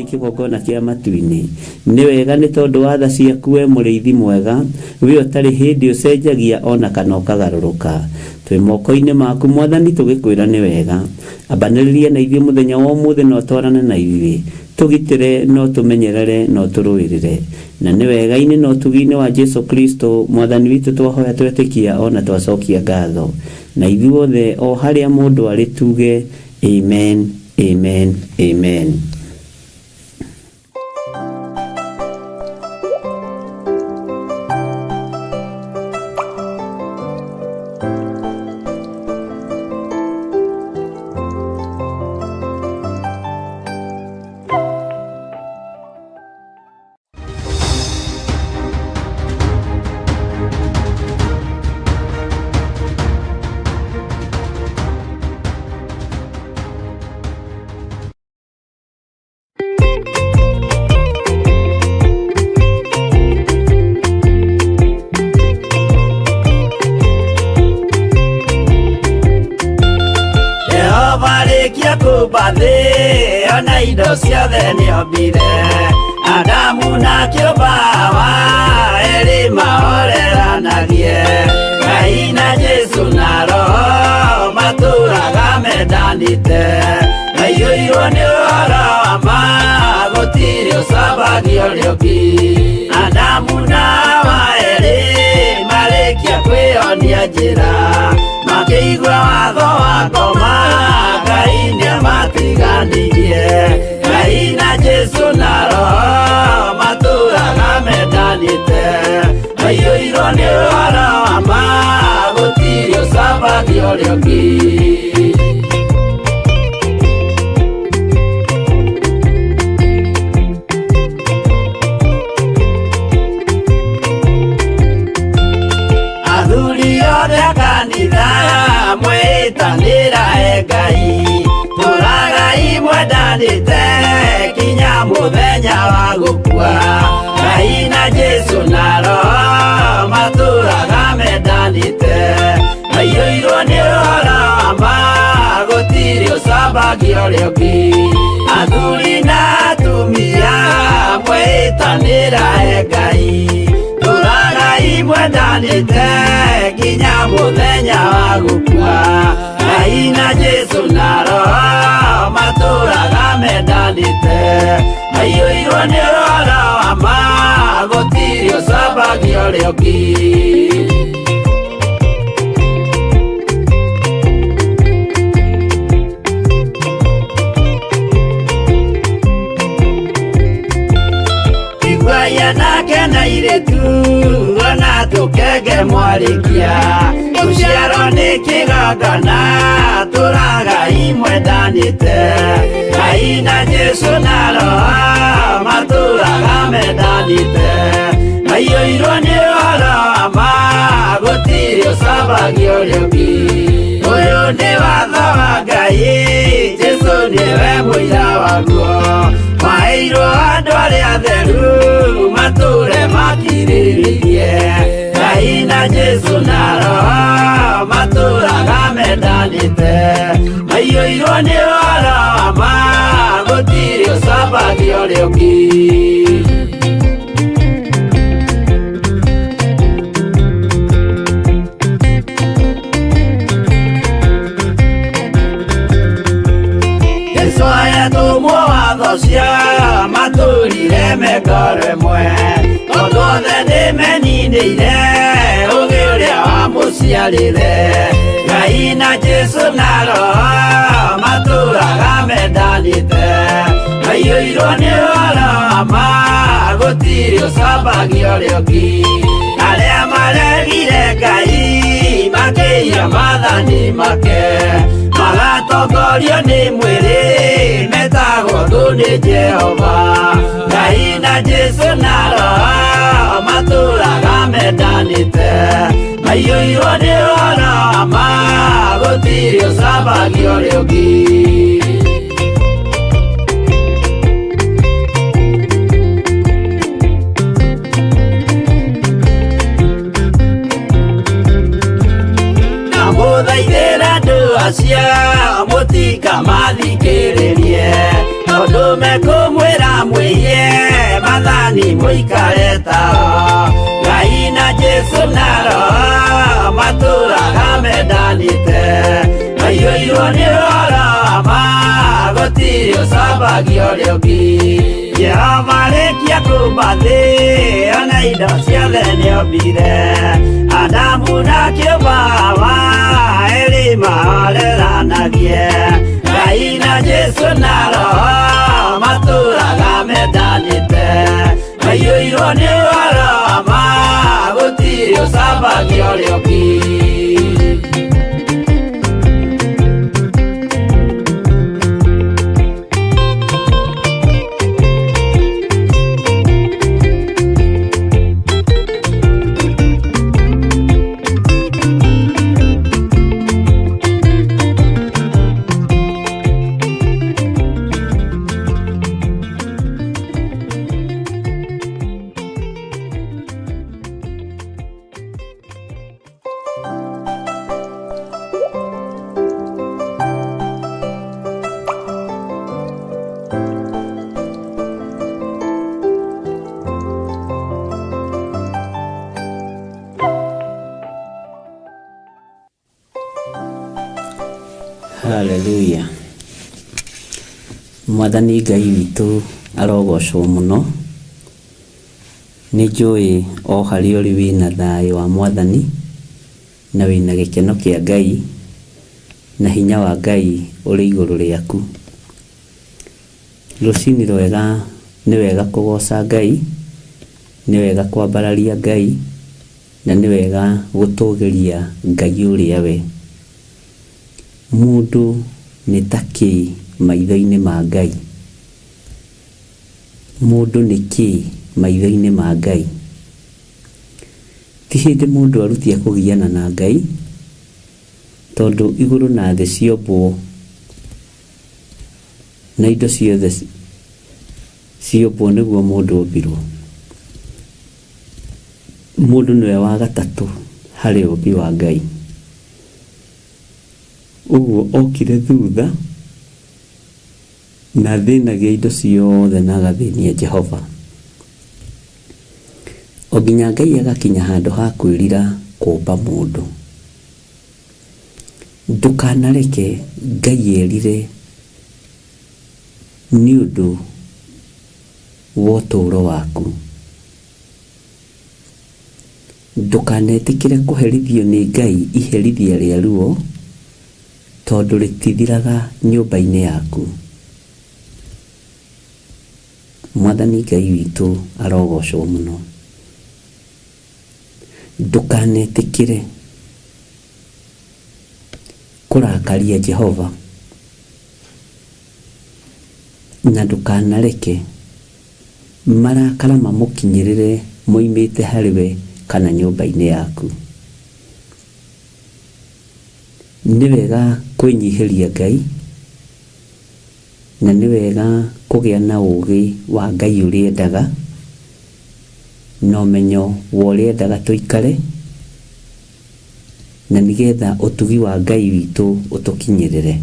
Kigongona kia matu-ini ni wega ni tondu wa tha ciaku we muriithi mwega we utari hindi ucenjagia ona kana ukagaruruka twi moko-ini maku Mwathani tugikwira ni wega ambaniririe na ithuĩ muthenya wa umuthi no twarane na ithuĩ tugitire no tumenyerere no turuirire na ni wega-ini no tugi-ini wa Jesu Kristo Mwathani witu twahoya twetikia ona twacokia ngatho na ithuothe o haria mundu ari tuge amen amen amen. Ona indo ciothe nĩombire Adamu na kĩũmba erĩ mahoreranagie Ngai na Jesu na Roho matũraga mendanĩte maiyũirwo nĩ ũhoro wa ma gũtirĩ ũcambagio rĩũngĩ Adamu na Hawa erĩ marĩkia kwĩonia njĩra makĩigua watho wa ngoma Ngai nĩamatiganirie Ngai na Jesu na Roho matũraga mendanĩte maiyũirwo nĩ ũhoro wa ma gũtirĩ ũcambagio rĩũngĩ athuri othe a kanitha mwĩtanĩra Ngai tũragai mwendanĩte kinya mũthenya wa gũkua Ngai na Jesu na Roho matũraga mendanĩte maiyũirwo nĩ ũhoro wa ma gũtirĩ ũcambagio rĩũngĩ athuri na atumia mwĩtanĩra Ngai tũragai mwendanĩte kinya mũthenya wa gũkua Ngai na Jesu na Roho matũraga mendanĩte maiyũirwo nĩ ũhoro wa ma gũtirĩ ũcambagio rĩũngĩ Iguaya nake na airĩtu ona tũkenge mwarĩkia tũciarwo nĩ kĩgongona tũragai mwendanĩte Ngai na Jesu na Roho matũraga mendanĩte maiyũirwo nĩ ũhoro wa ma gũtirĩ ũcambagio rĩũngĩ ũyũ nĩ watho wa Ngai Jesu nĩwe mũira waguo maheirwo andũ arĩa atheru matũre makirĩrĩirie Ngai na Jesu na Roho matũraga mendanĩte maiyũirwo nĩ ũhoro wa ma gũtirĩ ũcambagio rĩũngĩ cia matũrire mekoro ĩmwe tondũ othe nĩmeninĩire ũgĩ ũrĩa wamũciarire Ngai na Jesu na Roho matũraga mendanĩte maiyũirwo nĩ ũhoro wa ma gũtirĩ ũcambagio rĩũngĩ arĩa maregire Ngai makĩiya maathani make magatongorio nĩ mwĩrĩ metagwo thũ nĩ Jehova Ngai na Jesũ na Roho matũũraga mendanĩte maiyũirwo nĩ ũhoro wa ma gũtirĩ ũcambagio rĩũngĩ acia mũtika mathikĩrĩrie tondũ mekũmwĩra mwĩye maathani mũikare tao Ngai na Jesũ na Roho matũũraga mendanĩte maiyũirwo nĩ ũhoro wa ma gũtirĩ ũcambagio rĩũngĩ Jehova rĩkia kũmba thĩ ona indo ciothe nĩombire Adamu na kĩũmba Hawa erĩ mahoreranagie Ngai na Jesũ na Roho matũũraga mendanĩte maiyũirwo nĩ ũhoro wa ma gũtirĩ ũcambagio rĩũngĩ Haleluya. Mwathani Ngai witũ arogocwo mũno. Nĩ njũĩ o harĩa ũrĩ wĩna thayũ wa Mwathani na wĩna gĩkeno kĩa Ngai na hinya wa Ngai ũrĩ igũrũ rĩaku. Rũcinĩ rwega nĩ wega kũgoca Ngai, nĩ wega kwambararia Ngai na nĩ wega gũtũũgĩria Ngai ũrĩa we. Mũndũ nĩ ta kĩ maitho-inĩ ma Ngai. Mũndũ nĩ kĩ maitho-inĩ ma Ngai. Ti hĩndĩ mũndũ arutia kũgiana na Ngai, tondũ igũrũ na thĩ ciombwo na indo ciothe ciombwo nĩguo mũndũ ombirwo. Mũndũ nĩwe wa gatatũ harĩ ũmbi wa Ngai. Ũguo okire thutha na thĩnagia indo ciothe na agathĩnia Jehova. O nginya Ngai agakinya handũ ha kwĩrira kũmba mũndũ. Ndũkanareke Ngai erire nĩ ũndũ wa ũtũũro waku. Ndũkanetĩkĩre kũherithio nĩ Ngai iherithia rĩa ruo, tondũ rĩtithiraga nyũmba-inĩ yaku. Mwathani Ngai witũ arogocwo mũno. Ndũkanetĩkĩre kũrakaria Jehova, na ndũkanareke marakara mamũkinyĩrĩre moimĩte harĩwe kana nyũmba-inĩ yaku. Nĩ wega kwĩnyihĩria Ngai, na nĩ wega kũgĩa na ũũgĩ wa Ngai ũrĩa endaga na ũmenyo wa ũrĩa endaga tũikare, na nĩgetha ũtugi wa Ngai witũ ũtũkinyĩrĩre.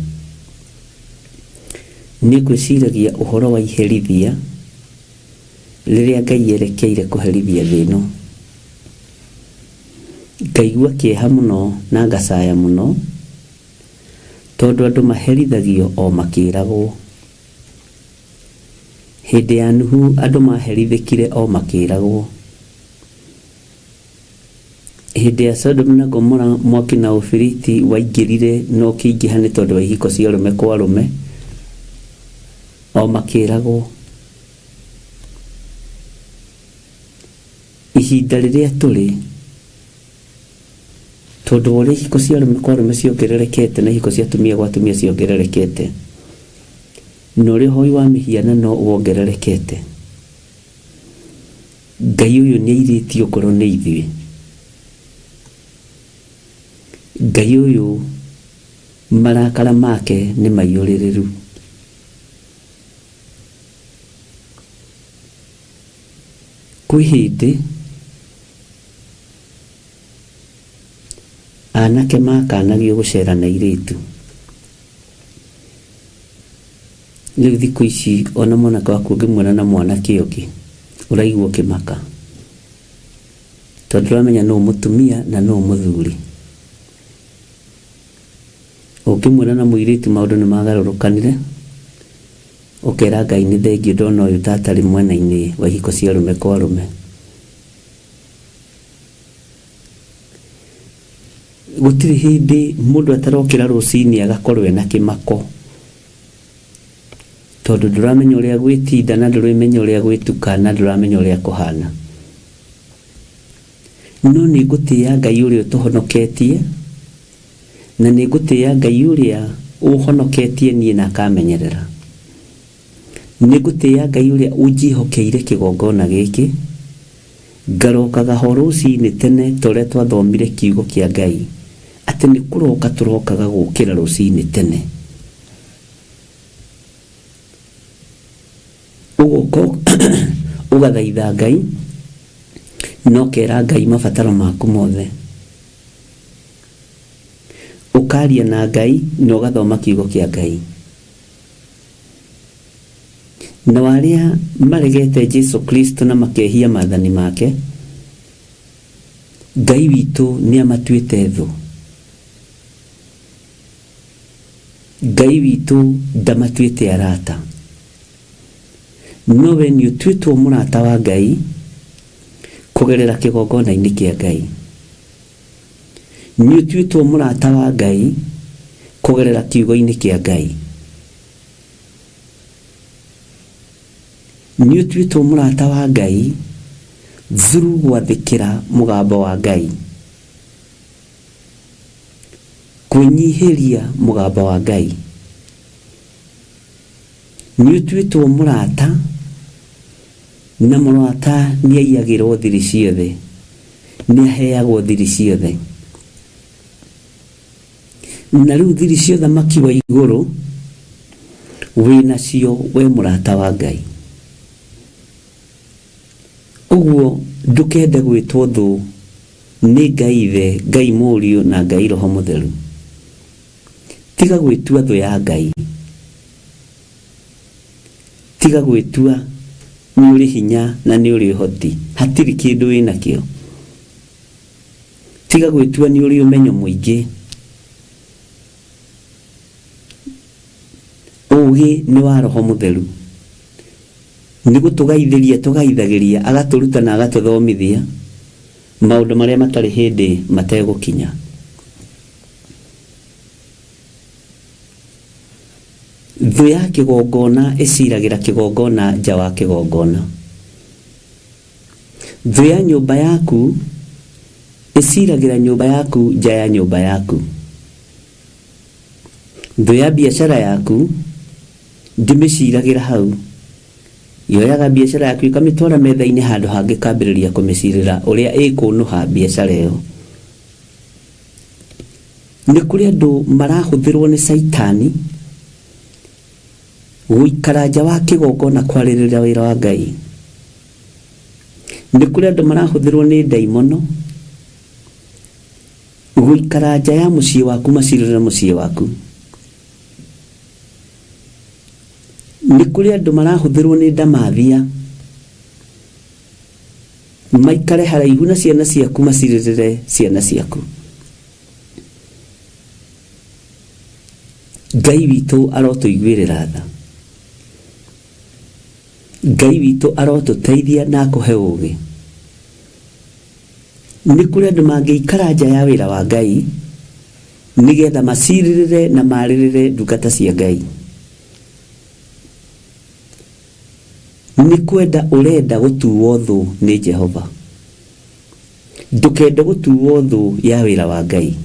Nĩ ngwĩciragia ũhoro wa iherithia rĩrĩa Ngai erekeire kũherithia thĩ ĩno. Ngaigua kĩeha mũno na ngacaya mũno, tondũ andũ maherithagio o makĩragwo. Hĩndĩ ya Nuhu andũ maherithĩkire o makĩragwo. Hĩndĩ ya Sodom na Gomora mwaki na ũbiriti waingĩrire no kĩingĩha nĩ tondũ wa ihiko cia arũme kwa arũme. o makĩragwo ihinda rĩrĩa tũrĩ, tondũ ũrĩa ihiko cia arũme kwa arũme ciongererekete na ihiko cia atumia gwa atumia ciongererekete, na ũrĩa ũhoi wa mĩhianano wongererekete, Ngai ũyũ nĩ airĩtio ngoro nĩ ithuĩ. Ngai ũyũ marakara make nĩ maiyũrĩrĩru. Kwĩ hĩndĩ anake makanagio gũcera na airĩtu. Rĩu thikũ ici ona mwanake waku ũngĩmuona na mwanake ũngĩ ũraigua ũkĩmaka, tondũ ũramenya no mũtumia na no mũthuri. Ũkĩmuona na mũirĩtu maũndũ nĩ magarũrũkanire, ũkera Ngai nĩ thengiũ ndona ũyũ tatarĩ mwena-inĩ wa ihiko cia arũme kwa arũme. Gũtirĩ hĩndĩ mũndũ atarokĩra rũcinĩ agakorwo ena kĩmako, tondũ ndũramenya ũrĩa gwĩtinda na ndũramenya ũrĩa gwĩtuka na ndũramenya ũrĩa kũhana. No nĩ ngũtĩĩa Ngai ũrĩa ũtũhonoketie, na nĩ ngũtĩĩa Ngai ũrĩa ũhonoketie niĩ na akamenyerera. Nĩ ngũtĩĩa Ngai ũrĩa ũnjihokeire kĩgongona gĩkĩ, ngarokaga ho rũcinĩ tene tũrĩa twathomire kiugo kĩa Ngai atĩ nĩ kũroka tũrokaga gũkĩra rũcinĩ tene. Ũgathaitha Ngai na ũkera Ngai mabataro maku mothe, ũkaria na Ngai na ũgathoma kiugo kĩa Ngai. Na warĩa maregete Jesu Kristo na makehia maathani make, Ngai witũ nĩ amatuĩte thũ. Ngai witũ ndamatuĩte arata, no we nĩ ũtuĩtwo mũrata wa Ngai kũgerera kĩgongona-inĩ kĩa Ngai. Nĩ ũtuĩtwo mũrata wa Ngai kũgerera kiugo-inĩ kĩa Ngai. Nĩ ũtuĩtwo mũrata wa Ngai through gwathĩkĩra mũgambo wa Ngai, kwĩnyihĩria mũgambo wa Ngai. Nĩ ũtuĩtwo mũrata, na mũrata nĩ aiyagĩrwo thiri ciothe, nĩ aheagwo thiri ciothe. Na rĩu thiri cia ũthamaki wa igũrũ wĩnacio we mũrata wa Ngai. Ũguo ndũkende gwĩtwo thũ nĩ Ngai Ithe, Ngai Mũriũ na Ngai Roho Mũtheru. Tiga gwĩtua thũ ya Ngai, tiga gwĩtua nĩ ũrĩ hinya na nĩ ũrĩ ũhoti, hatirĩ kĩndũ wĩnakĩo. Tiga gwĩtua nĩ ũrĩ ũmenyo mũingĩ, ũgĩ nĩ wa Roho Mũtheru. Nĩ gũtũgaithĩria tũgaithagĩria, agatũruta na agatũthomithia maũndũ marĩa matarĩ hĩndĩ mategũkinya. Thũ ya kĩgongona ĩciragĩra kĩgongona nja wa kĩgongona. Thũ ya nyũmba yaku ĩciragĩra nyũmba yaku nja ya nyũmba yaku. Thũ ya biacara yaku ndĩmĩciragĩra hau. Yoyaga biacara yaku ikamĩtwara metha-inĩ handũ hangĩ kambĩrĩria kũmĩcirĩra ũrĩa ĩkũnũha biacara ĩyo. Nĩ kũrĩ andũ marahũthĩrwo nĩ Saitani gũikara nja wa kĩgongona kwarĩrĩra wĩra wa Ngai. Nĩ kũrĩ andũ marahũthĩrwo nĩ ndaimono gũikara nja ya mũciĩ waku macirĩrĩra mũciĩ waku. Nĩ kũrĩ andũ marahũthĩrwo nĩ ndamathia maikare haraihu na ciana ciaku macirĩrĩre ciana ciaku. Ngai witũ arotũiguĩrĩra tha. Ngai witũ arotũteithia na akũhe ũũgĩ. Nĩ kũrĩ andũ mangĩikara nja ya wĩra wa Ngai nĩgetha macirĩrĩre na marĩrĩre ndungata cia Ngai. ni kwenda urenda gutuwo thu ni Jehova. Ndukende gutuwo thu ya wira wa Ngai.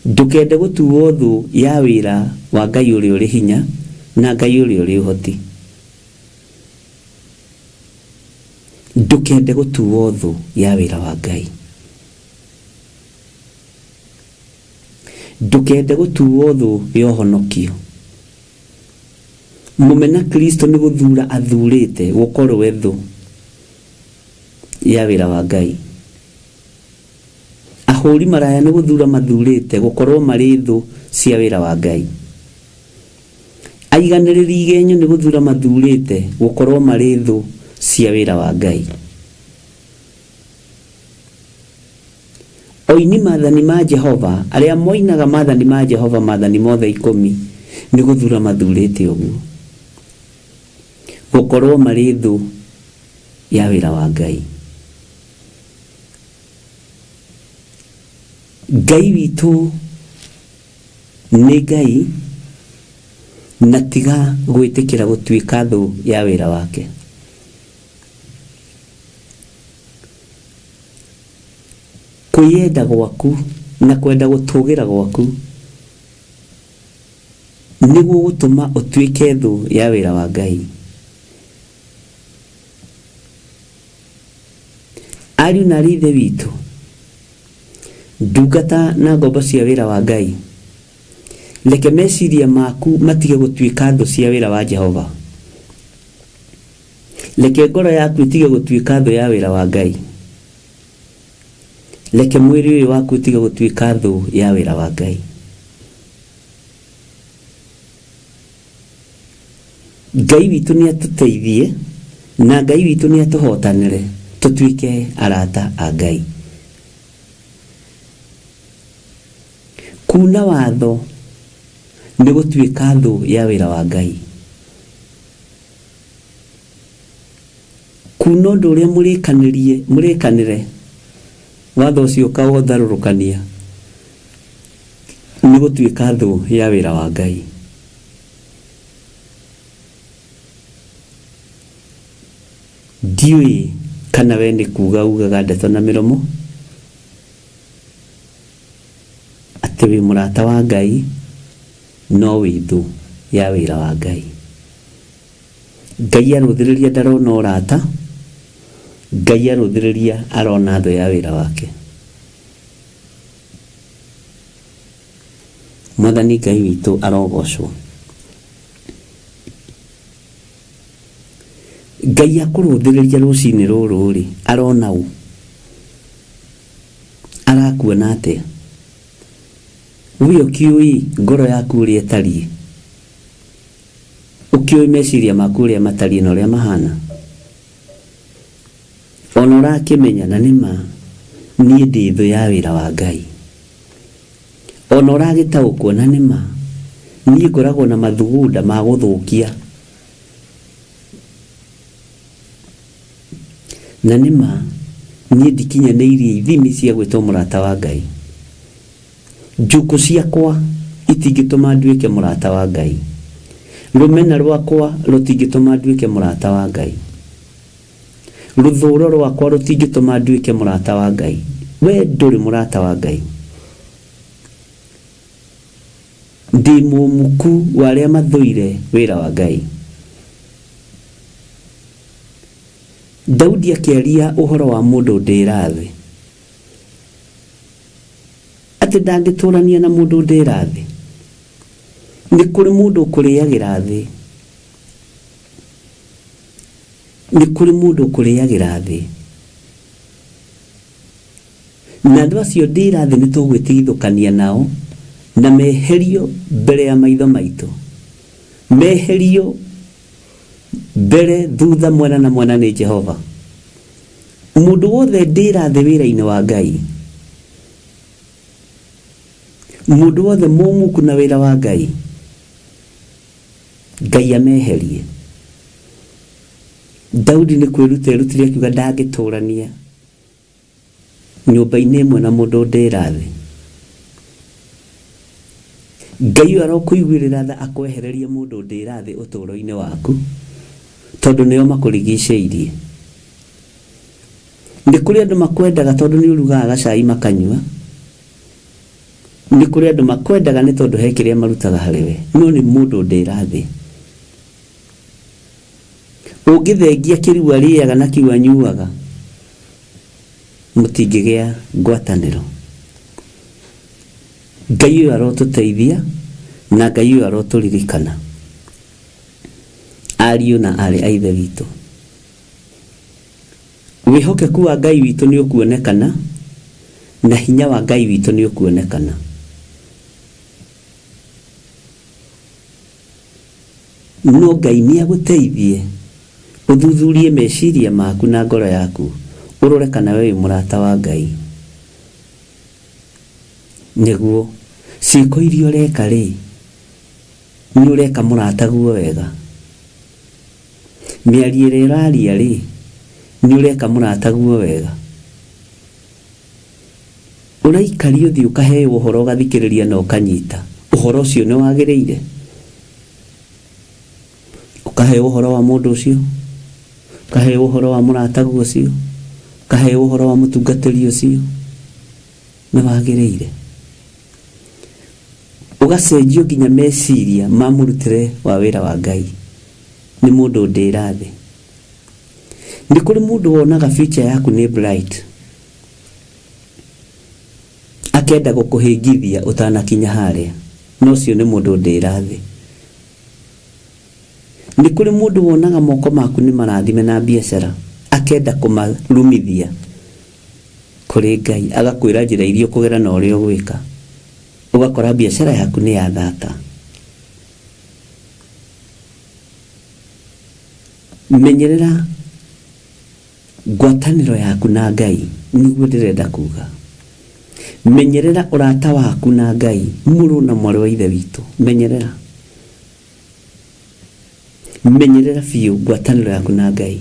Ndukende gutuwo thu ya wira wa Ngai uri hinya na Ngai uri uhoti. Ndukende gutuwo thu ya wira wa Ngai. Ndukende gutuwo thu ya uhonokio. Mumena Kristo ni guthura athurite gukorwo thu ya wira wa Ngai. Ahuri maraya ni guthura mathurite gukorwo mari thu cia wira wa Ngai. Aiganiriri igenyo ni guthura mathurite gukorwo mari thu cia wira wa Ngai. Oini mathani ma Jehova, aria moinaga mathani ma Jehova, mathani mothe 10 ni guthura mathurite uguo gukorwo mari thu ya wira wa Ngai. Ngai witu ni Ngai na tiga gwitikira gutwika thu ya wira wake. Kuyenda gwaku na kwenda gutugira gwaku niguo gutuma utwike thu ya wira wa Ngai. Ariu na rithe witu, ndungata na ngombo cia wira wa Ngai, leke meciria maku matige gutwika thu cia wira wa Jehova. Leke ngoro yaku itige gutwika thu ya wira wa Ngai. Leke mwiri waku itige gutwika thu ya wira wa Ngai. Ngai witu ni atuteithie na Ngai witu ni atuhotanire tutwike arata a Ngai. Kuna watho ni gutwika thu ya wira wa Ngai. Kuna undu uria murikanire watho ucio ukawotharurukania ni gutwika thu ya wira wa Ngai. Ndiwi kana we ni kuga ugaga ndeto na miromo ati wi murata wa Ngai no withu ya wira wa Ngai. Ngai aruthiriria ndarona urata, Ngai aruthiriria arona thu ya wira wake. Mwathani Ngai witu arogocwo. Ngai akuruthiriria rucini ruru ri arona u arakuona atia. Wio kiui ngoro yaku uri etari, ukioi meciria maku uri matari na uri mahana. Ona urakimenya na nima nie ndi thu ya wira wa Ngai. Ona uragitaukwo na nima nie ngoragwo na mathugunda ma guthukia. Na nima nie ndikinyaneirie ithimi cia gwitwo murata wa Ngai. Njuku ciakwa itingituma nduike murata wa Ngai. Rumena rwakwa rutingituma nduike murata wa Ngai. Ruthuro rwakwa rutingituma nduike murata wa Ngai. We nduri murata wa Ngai. Ndi mumuku wa aria mathuire wira wa Ngai. Daudi akiaria uhoro wa mundu ndirathi, ati ndangiturania na mundu ndirathi. Ni kuri mundu kuriagira thi, ni kuri mundu kuriagira thi, na andu acio ndirathi ni tugwitigithukania nao na meherio mbere ya maitho maitu. Meherio mbere thutha mwena na mwena ni Jehova. Mundu wothe ndirathi wira-ini wa Ngai, mundu wothe mumuku na wira wa Ngai, Ngai ameherie. Daudi ni kwirutira akiuga ndangiturania nyumba-ini imwe na mundu ndirathi. Ngai arokuiguirira tha akwehereria mundu ndirathi uturo-ini waku tondu nio makurigicĩirie. Nĩ kũrĩ andũ makwendaga tondu nĩ urugaga gacai makanyua. Nĩ kũrĩ andũ makwendaga nĩ tondu he kĩrĩa marutaga harĩ we, no nĩ mundu ndirathi. Ũngĩthengia kĩrua rĩaga na kiu anyuaga, mũtingĩgĩa ngwatanĩro. Ngai ũyũ arotũteithia na Ngai ũyũ arotũririkana. Ariũ na arĩ a Ithe witũ, wĩhokeku wa Ngai witũ nĩ ũkuonekana na hinya wa Ngai witũ nĩ ũkuonekana. No Ngai nĩ agũteithie ũthuthurie meciria maku na ngoro yaku, ũrore kana we wĩ mũrata wa Ngai. Nĩguo ciĩko iria ũreka rĩ, nĩ ũreka mũrata guo wega. Mĩario ĩrĩa ũraria rĩ, nĩ ũreka mũrata guo wega. Ũraikaria ũthiĩ ũkaheo ũhoro ũgathikĩrĩria na ũkanyita, ũhoro ũcio nĩ wagĩrĩire? Ũkaheo ũhoro wa mũndũ ũcio, ũkaheo ũhoro wa mũrata guo ũcio, ũkaheo ũhoro wa mũtungatĩri ũcio, nĩ wagĩrĩire? Ũgacenjio nginya meciria ma mũrutĩre wa wĩra wa Ngai nĩ mũndũ ndĩrathi. Nĩ kũrĩ mũndũ wonaga future yaku nĩ bright, akenda gũkũhĩngithia ũtanakinya harĩa, no ũcio nĩ mũndũ ndĩrathi. Nĩ kũrĩ mũndũ wonaga moko maku nĩ marathime na biacara, akenda kũmarumithia kũrĩ Ngai, agakwĩra njĩra iria ũkũgera na ũrĩa ũgwĩka, ũgakora biacara yaku nĩ yathata. Menyerera ngwatanĩro yaku na Ngai, nĩguo ndĩrenda kuga. Menyerera ũrata waku na Ngai, mũrũ na mwarĩ wa Ithe witũ, menyerera. Menyerera biũ ngwatanĩro yaku na Ngai.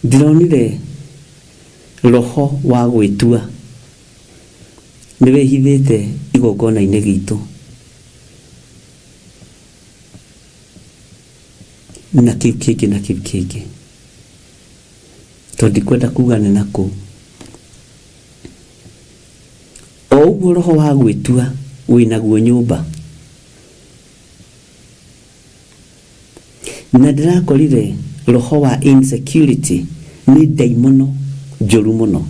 Ndironire roho wa gwĩtua nĩ wĩhithĩte igongona-inĩ gitũ, na kĩu kĩngĩ na kĩu kĩngĩ, tondũ ndikwenda kuga nĩ nakũ. O ũguo roho wa gwĩtua wĩnaguo nyũmba, na ndĩrakorire roho wa insecurity nĩ ndaimono njũru mũno.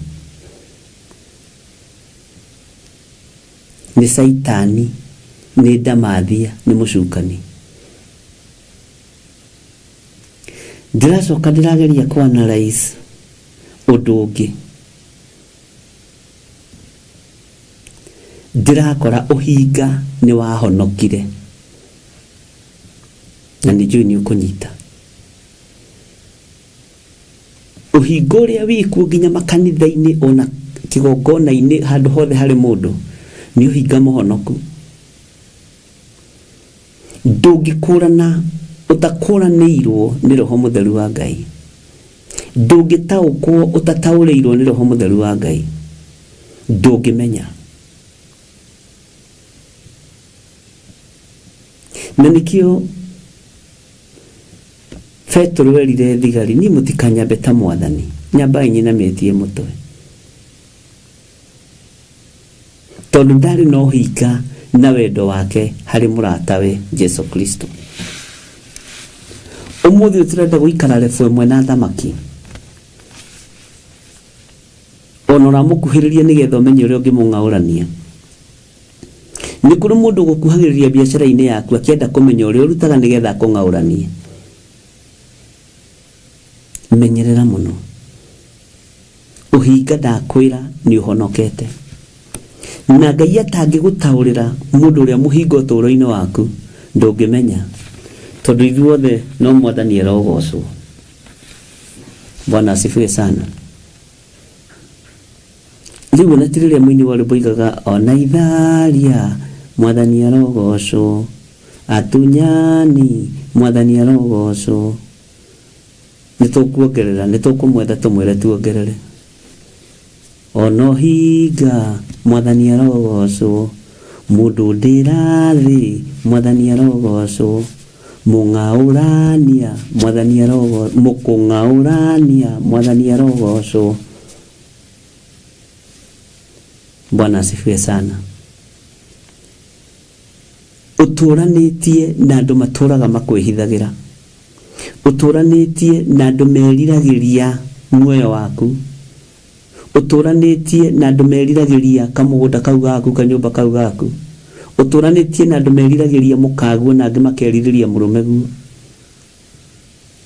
Nĩ Saitani, nĩ ndamathia, nĩ mũcukani. Ndĩracoka ndĩrageria kũanalyze ũndũ ũngĩ, ndĩrakora ũhinga nĩ wahonokire, na nĩ njũĩ nĩ ũkũnyita. Ũhinga ũrĩa wĩkuo nginya makanitha-inĩ, ona kĩgongona-inĩ, handũ hothe harĩ mũndũ, nĩ ũhinga mũhonoku. Ndũngĩkũrana ũtakũranĩirwo nĩ Roho Mũtheru wa Ngai. Ndũngĩtaũkwo ũtataũrĩirwo nĩ Roho Mũtheru wa Ngai. Ndũngĩmenya. Na nĩkĩo Petro werire thigari, ni mũtikanyambe ta Mwathani, nyambai nyinamĩtie mũtwe. Tondũ ndarĩ na ũhinga na wendo wake harĩ mũratawe Jesu Kristo. Ũmũthĩ ũtũrenda gũikara refu ĩmwe na thamaki, ona ũramũkuhĩrĩria nĩgetha ũmenye ũrĩa ũngĩmũng'aũrania. Nĩ kũrĩ mũndũ gũkuhagĩrĩria biacara-inĩ yaku akĩenda kũmenya ũrĩa ũrutaga nĩgetha akũng'aũranie. Menyerera mũno. Ũhinga ndakwĩra nĩ ũhonokete. Na Ngai atangĩgũtaũrĩra mũndũ ũrĩa mũhinga ũtũũro-inĩ waku, ndũngĩmenya, tondũ ithuothe no Mwathani arogocwo. Bwana asifiwe sana. Rĩu ona ti rĩrĩa mũini wa rwĩmbo oigaga, ona itharia Mwathani arogocwo, atunyani Mwathani arogocwo. Nĩtũkuongerera, nĩtũkũmwetha tũmwĩre tuongerere. ono hinga mwathani arogocwo mundu ndirathi mwathani arogocwo mungaurania mwathani arogocwo mukungaurania mwathani arogocwo. Bwana asifiwe sana. Uturanitie na andu maturaga makwihithagira, uturanitie na andu meriragiria muoyo waku, uturanitie na andu meriragiria kamugunda kau gaku kanyumba kau gaku, uturanitie na andu meriragiria mukaguo na angi makeririria murume guo.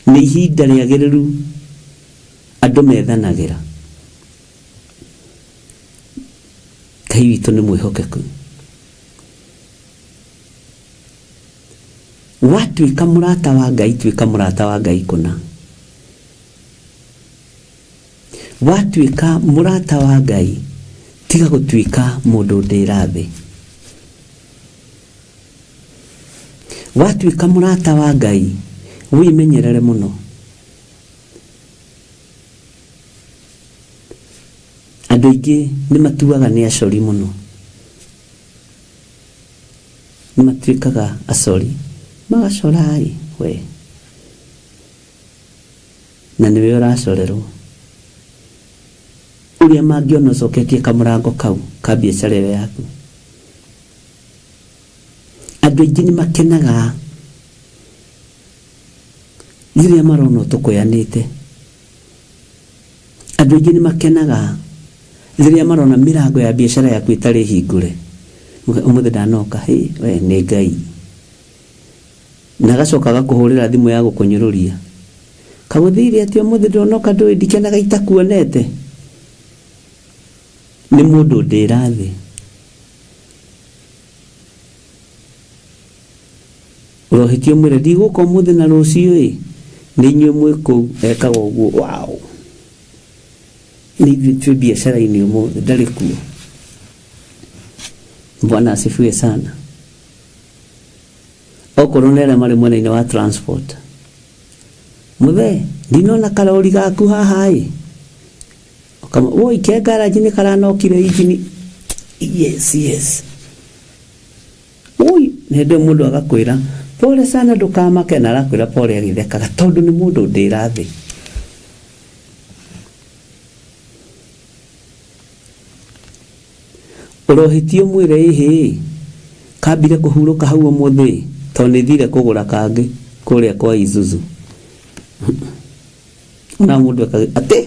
Ni ihinda riagiriru andu methanagira. Ngai witũ nĩ mwĩhokeku. Watuĩka mũrata wa Ngai, tuĩka mũrata wa Ngai kũna. Watuĩka mũrata wa Ngai, tiga gũtuĩka mũndũ ndĩrathĩ. Watuĩka mũrata wa Ngai, wĩmenyerere mũno. Andũ aingĩ nĩ matuaga nĩ acori mũno, nĩ matuĩkaga acori, magacora we, na nĩwe ũracorerwo. Ũrĩa mangĩona ũcoketie kamũrango kau ka biacara ĩyo yaku. Andũ aingĩ nĩ makenaga rĩrĩa marona ũtũkũyanĩte. Andũ aingĩ nĩ makenaga rĩrĩa marona mĩrango ya biacara yaku ĩtarĩ hingũre. Ũmũthĩ ndanoka, we nĩ Ngai. Na agacoka agakũhũrĩra thimũ ya gũkũnyũrũria. Kagũthĩire atĩ ũmũthĩ ndonoka ndũĩ ndikenaga itakuonete. Nĩ mũndũ ndĩrathĩ. Ũrohĩtio mwĩre ndigũka ũmũthĩ na rũciũ nĩ inyuĩ mwĩ kũu ekaga ũguo. Wow. Ni vitu biashara-inĩ ũmũthĩ ndarĩ kuo. Bwana asifiwe sana. Okorwo nĩ arĩa marĩ mwena-inĩ wa transport, mũthee ndinona karori gaku haha woi ke garage nĩ karanokire injini. Yes. Woi nĩndĩ mũndũ agakwĩra pole sana ndũkamake, na arakwĩra pole agĩthekaga tondũ nĩ mũndũ ndĩrathĩ. Ũrohĩtio mwĩre kambire kũhurũka hau ũmũthĩ tondũ nĩthire kũgũra kangĩ kũrĩa kwa Isuzu. Na mũndũ atĩ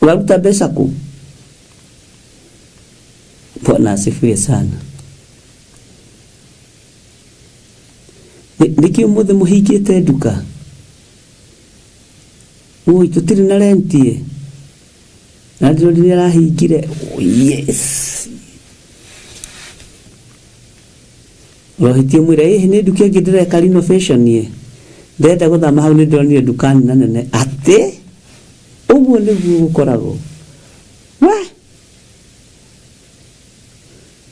ũraruta mbeca kũ? Bwana asifiwe sana. Nĩkĩ ũmũthĩ mũhingĩte nduka? Ui tũtirĩ na renti na ndĩrĩ nĩarahingire. Yes. Ũrohĩtio mwĩre nĩ nduka ĩngĩ ndĩreka renovation ndenda gũthama hau nĩndĩronire nduka nene. Atĩ ũguo nĩguo gũkoragwo. We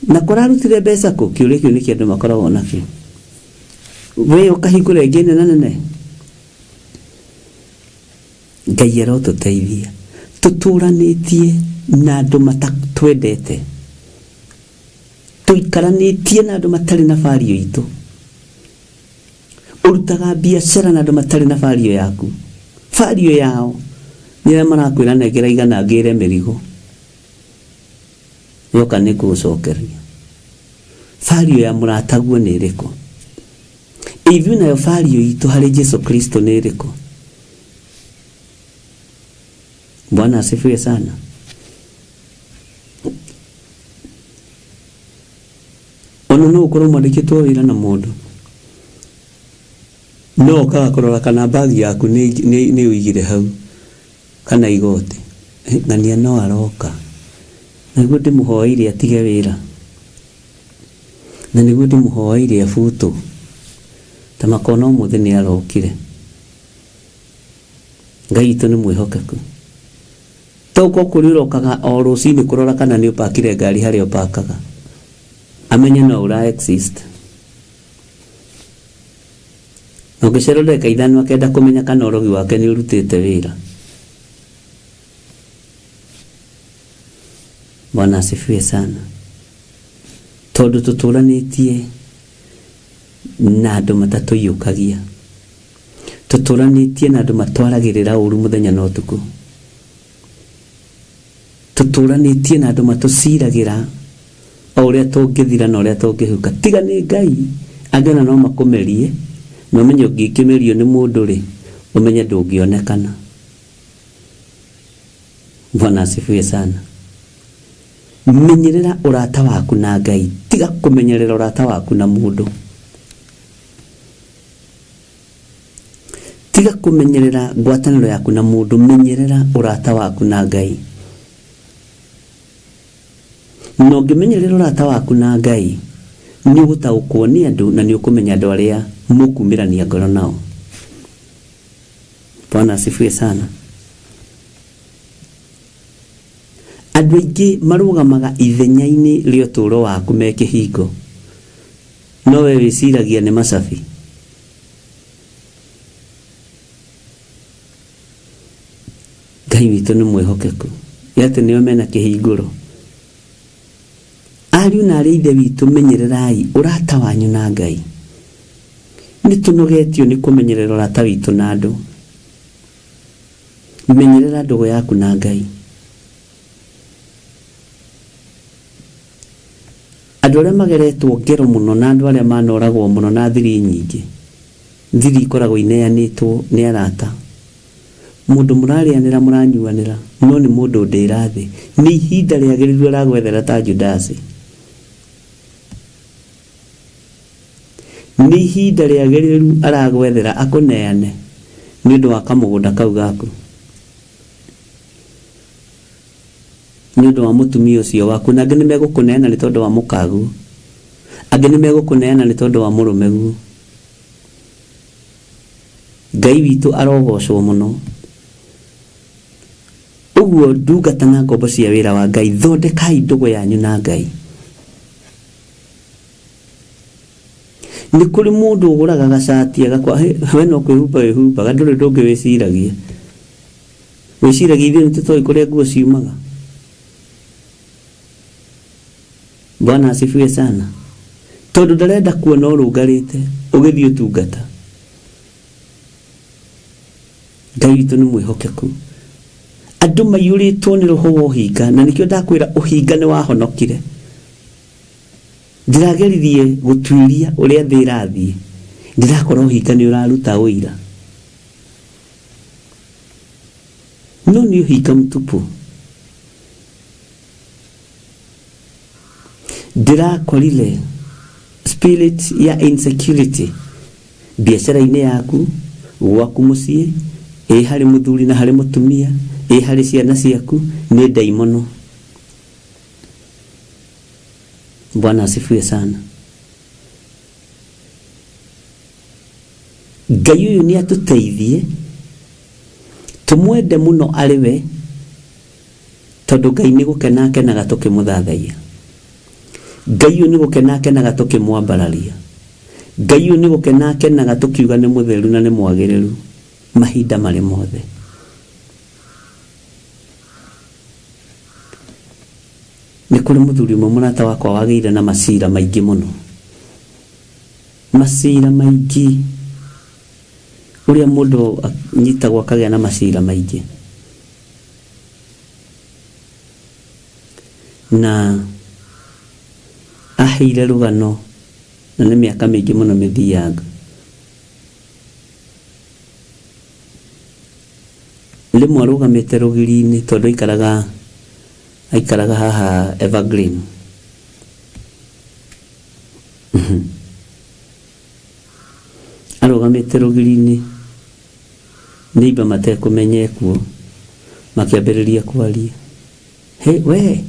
na kũrarutire mbeca kũ? Kĩũria kĩu nĩ kĩndũ makoragwo nakĩo. We ũkahingũra ĩngĩ nene. Ngai arotũteithia tũtũranĩtie na andũ matatwendete, tũikaranĩtie na andũ matarĩ na vario itũ. Ũrutaga biacara na andũ matarĩ na vario yaku. Vario yao nĩrĩa marakwĩra nengera igana ngĩre mĩrigo, yoka nĩ kũgũcokeria. Vario ya mũrataguo nĩ ĩrĩkũ? Ithuĩ nayo vario itũ harĩ Jesu Kristo nĩ ĩrĩkũ? Bwana asifiwe sana. Ono no ũkorwo mwandĩkĩtwo wĩra na mũndũ, no ũkaga kũrora kana bagi yaku nĩ ũigire hau kana igoti. Ng'ania no aroka, na nĩguo ndĩmũhoeire atige wĩra, na nĩguo ndĩmũhoeire abutwo ta makona ũmũthĩ nĩ arokire. Ngai witũ nĩ mwĩhokeku. Toko kũrĩrokaga o rũcinĩ kũrora kana nĩ ũpakire ngari harĩa ũpakaga, amenye no ũra exist. Na ũngĩcerwo ndagĩka ithano akenda kũmenya kana ũrogi wake nĩ ũrutĩte wĩra. Bwana asifiwe sana. Tondu tutũranĩtie na andũ matatũiyũkagia, tutũranĩtie na andũ matwaragĩrĩra ũru mũthenya na ũtukũ, tutũranĩtie na andũ matũciragĩra o ũrĩa tũngĩthira na ũrĩa tũngĩhuka. Tiga nĩ Ngai angĩona no makũmerie, na ũmenye ũngĩkĩmerio nĩ mũndũ rĩ, ũmenye ndũngĩonekana. Bwana asifiwe sana. Menyerera ũrata waku na Ngai, tiga kũmenyerera ũrata waku na mũndũ. Tiga kũmenyerera ngwatanĩro yaku na mũndũ, menyerera ũrata waku na Ngai. Na ũngĩmenyerera ũrata waku na Ngai, nĩ ũgũtaũkwo nĩ andũ na nĩ ũkũmenya andũ arĩa mũkumĩrania ngoro nao. Bwana asifiwe sana. Andũ aingĩ marũgamaga ithenya-inĩ rĩa ũtũũro waku me kĩhingo, no we wĩciragia nĩ macabi. Ngai witũ nĩ mwĩhokeku, atĩ nĩo mena kĩhingũro. Ariũ na arĩa ithe witũ, menyererai ũrata wanyu na Ngai. Nĩ tũnogetio nĩ kũmenyerera ũrata witũ na andũ. Menyerera ndũgũ yaku na Ngai. Andũ arĩa mageretwo ngero mũno na andũ arĩa manoragwo mũno na thiri nyingĩ, thiri ikoragwo ineanĩtwo nĩ arata. Mũndũ mũrarĩanĩra mũranyuanĩra, no nĩ mũndũ ndĩra thĩ. Nĩ ihinda rĩagĩrĩru aragwethera ta Judasi. Nĩ ihinda rĩagĩrĩru aragwethera akũneane nĩ ũndũ wa kamũgũnda kau gaku, nĩ ũndũ wa mũtumia ũcio waku. Na angĩ nĩ megũkũneana nĩ tondũ wa mũkagu, angĩ nĩ megũkũneana nĩ tondũ wa mũrũmegu. Ngai witũ arogocwo mũno. Ũguo ndungata na ngombo cia wĩra wa Ngai, thondekai ndũgũ yanyu na Ngai. Nĩ kũrĩ mũndũ ũgũraga gacati agakwa, we no kwĩhumba wĩhumbaga, ndũrĩ ndũngĩ wĩciragia. Wĩciragia ithuĩ nĩ tũtoĩ kũrĩa nguo ciumaga. Bwana asifiwe sana. Tondũ ndarenda kuona ũrũngarĩte ũgĩthiĩ ũtungata. Ngai witũ nĩ mwĩhokeku. Andũ maiyũrĩtwo nĩ roho wa ũhinga, na nĩkĩo ndakwĩra ũhinga nĩ wahonokire. Ndĩrageririe gũtuĩria ũrĩa thĩ ĩrathiĩ, ndĩrakora ũhinga nĩ ũraruta ũira. No nĩ ũhinga mtupu. Ndĩrakorire spirit ya insecurity biacara-inĩ yaku, gwaku mũciĩ, harĩ mũthuri na harĩ mũtumia, harĩ ciana ciaku, nĩ ndaimono. Bwana asifiwe sana. Ngai ũyũ nĩ atũteithie tũmwende mũno arĩ we, tondũ Ngai nĩ gũkena akenaga tũkĩmũthathaiya. Ngai ũyũ nĩ gũkena akenaga tũkĩmwambararia. Ngai ũyũ nĩ gũkena akenaga tũkiuga nĩ mũtheru na nĩ mwagĩrĩru mahinda marĩ mothe. Nĩ kũrĩ mũthuri ũmwe mũrata wakwa wagĩire na macira maingĩ mũno. Macira maingĩ. Ũrĩa mũndũ anyitagwo akagĩa na macira maingĩ. Na aheire rũgano, na nĩ mĩaka mĩingĩ mũno mĩthianga. Rĩmwe arũgamĩte rũgiri-inĩ, tondũ aikaraga haha Evergreen. Arũgamĩte rũgiri-inĩ, neighbor matekũmenya ekuo, makĩambĩrĩria kwaria. We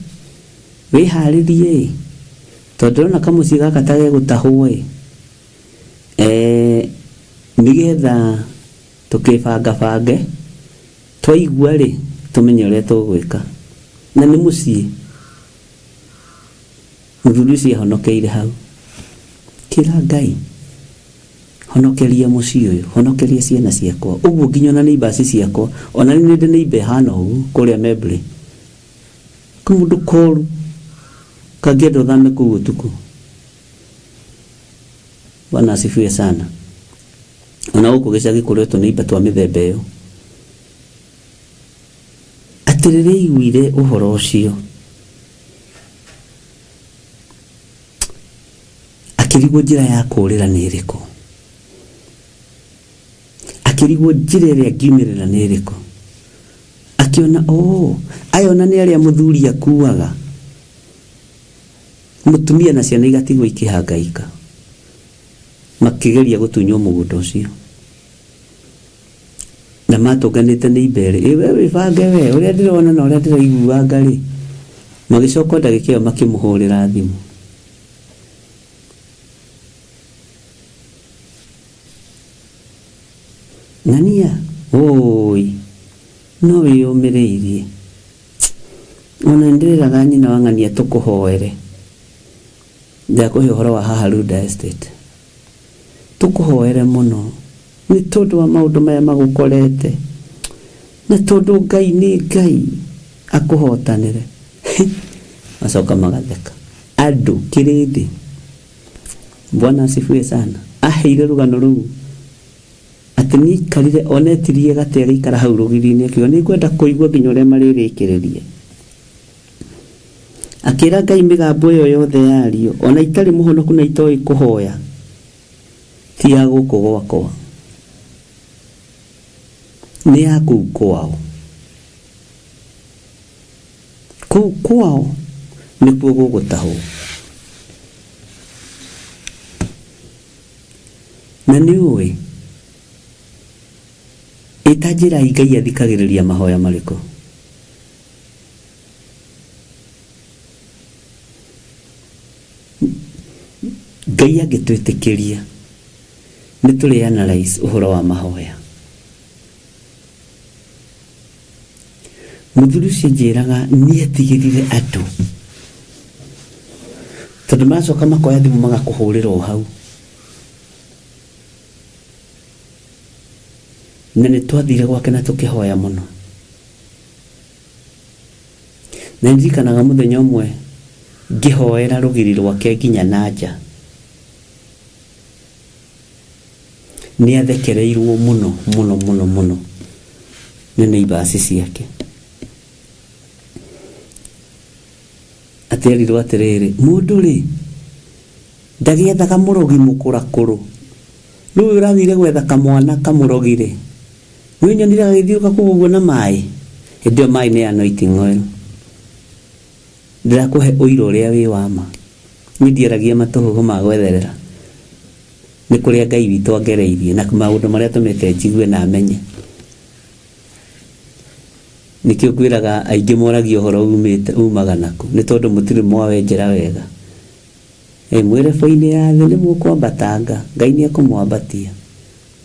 wĩharĩrie, tondũ ndĩrona kamũciĩ gaka ta gegũtahwo nĩgetha tũkĩbangabange, twaigua rĩ tũmenye ũrĩa tũgwĩka. Na nĩ mũciĩ. Mũthuri ũcio ahonokeire hau. Kĩra Ngai, honokeria mũciĩ ũyũ, honokeria ciana ciakwa. Ũguo nginya na neighbors ciakwa, ona nĩ ndĩ neighbor hana ũguo kũrĩa Mebre. Kamundu koru kagenda thame kuu utuku. Bwana asifiwe sana. Ona huko gicagi kuretwo ni ibatwa mithemba iyo. Atirire igwire uhoro ucio. Akirigwo njira ya kurira ni iriku. Akirigwo njira iria ngiumirira ni iriku. Akiona ayona ni aria muthuri akuaga. Mutumia na ciana igatigwo ikihangaika. Makigeria gutunywo mugunda ucio. Na matonganite ni ibere. Wewe bange we uria ndirona na uria ndiraigua ngari. Magicoka ndagikio makimuhurira thimu. Ngania, oi. No wiyumireirie. Ona ndiriraga nyina wa Ngania tukuhoere. Ndakuhe uhoro wa haha Ruda Estate. Tukuhoere muno. Ni tondu wa maundu maya magukorete. Na tondu Ngai ni Ngai akuhotanire. Macoka magatheka. Andu kirindi. Bwana asifiwe sana. Aheire rugano ruu. Ati ni karire onetirie gatega ikara hau rugiri-ini akiuga ni ngwenda kuigua nginya uria maririkiririe. Akira Ngai migambo iyo yothe yario ona itari muhonoku na itoi kuhoya ti ya guku gwakwa ni ya kuu kwao. Kuu kwao nikuo gugutahwo. Na niwe itajira Ngai athikagiriria mahoya mariko. Ngai agitwitikiria ni tuli analyze uhoro wa mahoya. Muthuri ucio njiraga ni atigirire andu tondu macoka makoya thimu magakuhurira hau. Na ni twathire gwake na tukihoya muno. Na ndirikanaga muthenya umwe ngihoera rugiri rwake nginya nanja. Ni athekereirwo muno ni neighbors ciake. Aterirwo atiriri mundu ri ndagiethaga murogi mukurakuru riu urathire gwetha kamwana kamurogire riu nyonire gagithiuka kuguo na mai ndio mai ni anointing oil. Ndirakuhe uiro uria wi wama ni ndieragia matuhuhu ma gwetherera ni kuria Ngai witu angereirie na maundu maria tumete njigue na amenye. Nikio kwiraga aingi moragia uhoro umaga naku ni tondu mutiri mwawenjera wega. Mwire foini ya thĩ ni mukwambatanga Ngai ni akumwambatia.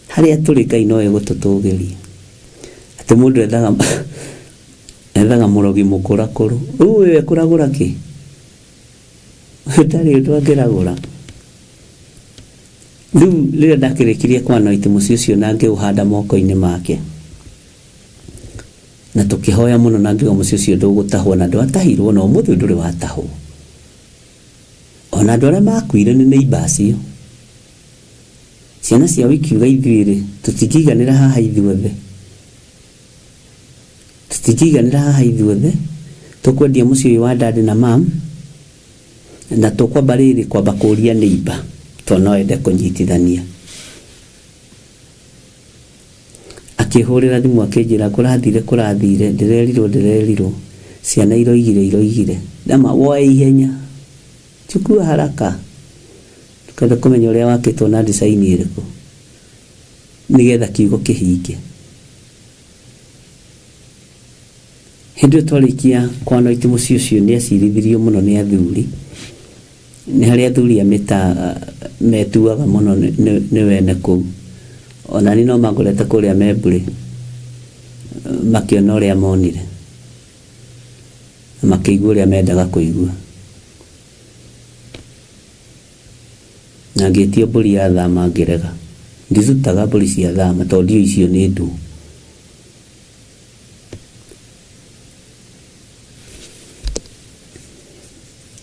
Haria turi Ngai no egututugiria. Ati mundu ethaga murogi mukurakuru. Uwe kuragura ki? Ndari ndu angiragura. Riu rĩrĩa ndakĩrĩkirie kwanoiti mũciĩ ũcio na ngĩũhanda moko-inĩ make. Na tukihoya muno na ngiuga mũciĩ ũcio ndũgũtahwo na ndwatahirwo no mũthĩ ndũrĩ watahwo. Ona andũ arĩa makuire nĩ neighbors iyo. Ciana ciao ikiuga ithuĩ tũtingĩiganĩra haha ithuothe. Tũtingĩiganĩra haha ithuothe. Tũkwendia mũciĩ ũyũ wa dad na mam. Na tũkwamba rĩrĩ kwamba kũria neighbor. Tono ende kunyitithania. Akihurira thimu akinjira kurathire ndirerirwo ciana iroigire ndama woe ihenya chukua haraka tukenda kumenya uria wakitwo na design iriku nigetha kiugo kihinge. Hindi twarikia kwano iti muciĩ ũcio ni acirithirio muno ni athuri. Ni haria athuri ameta metuaga muno ni wene kuu. Ona ni no magurete kuria Memburi makiona uria monire makĩigua uria mendaga kuigua. Na ngĩtio mbũri ya thama ngĩrega. Ndicutaga mbũri cia thama tondũ icio nĩ ndu.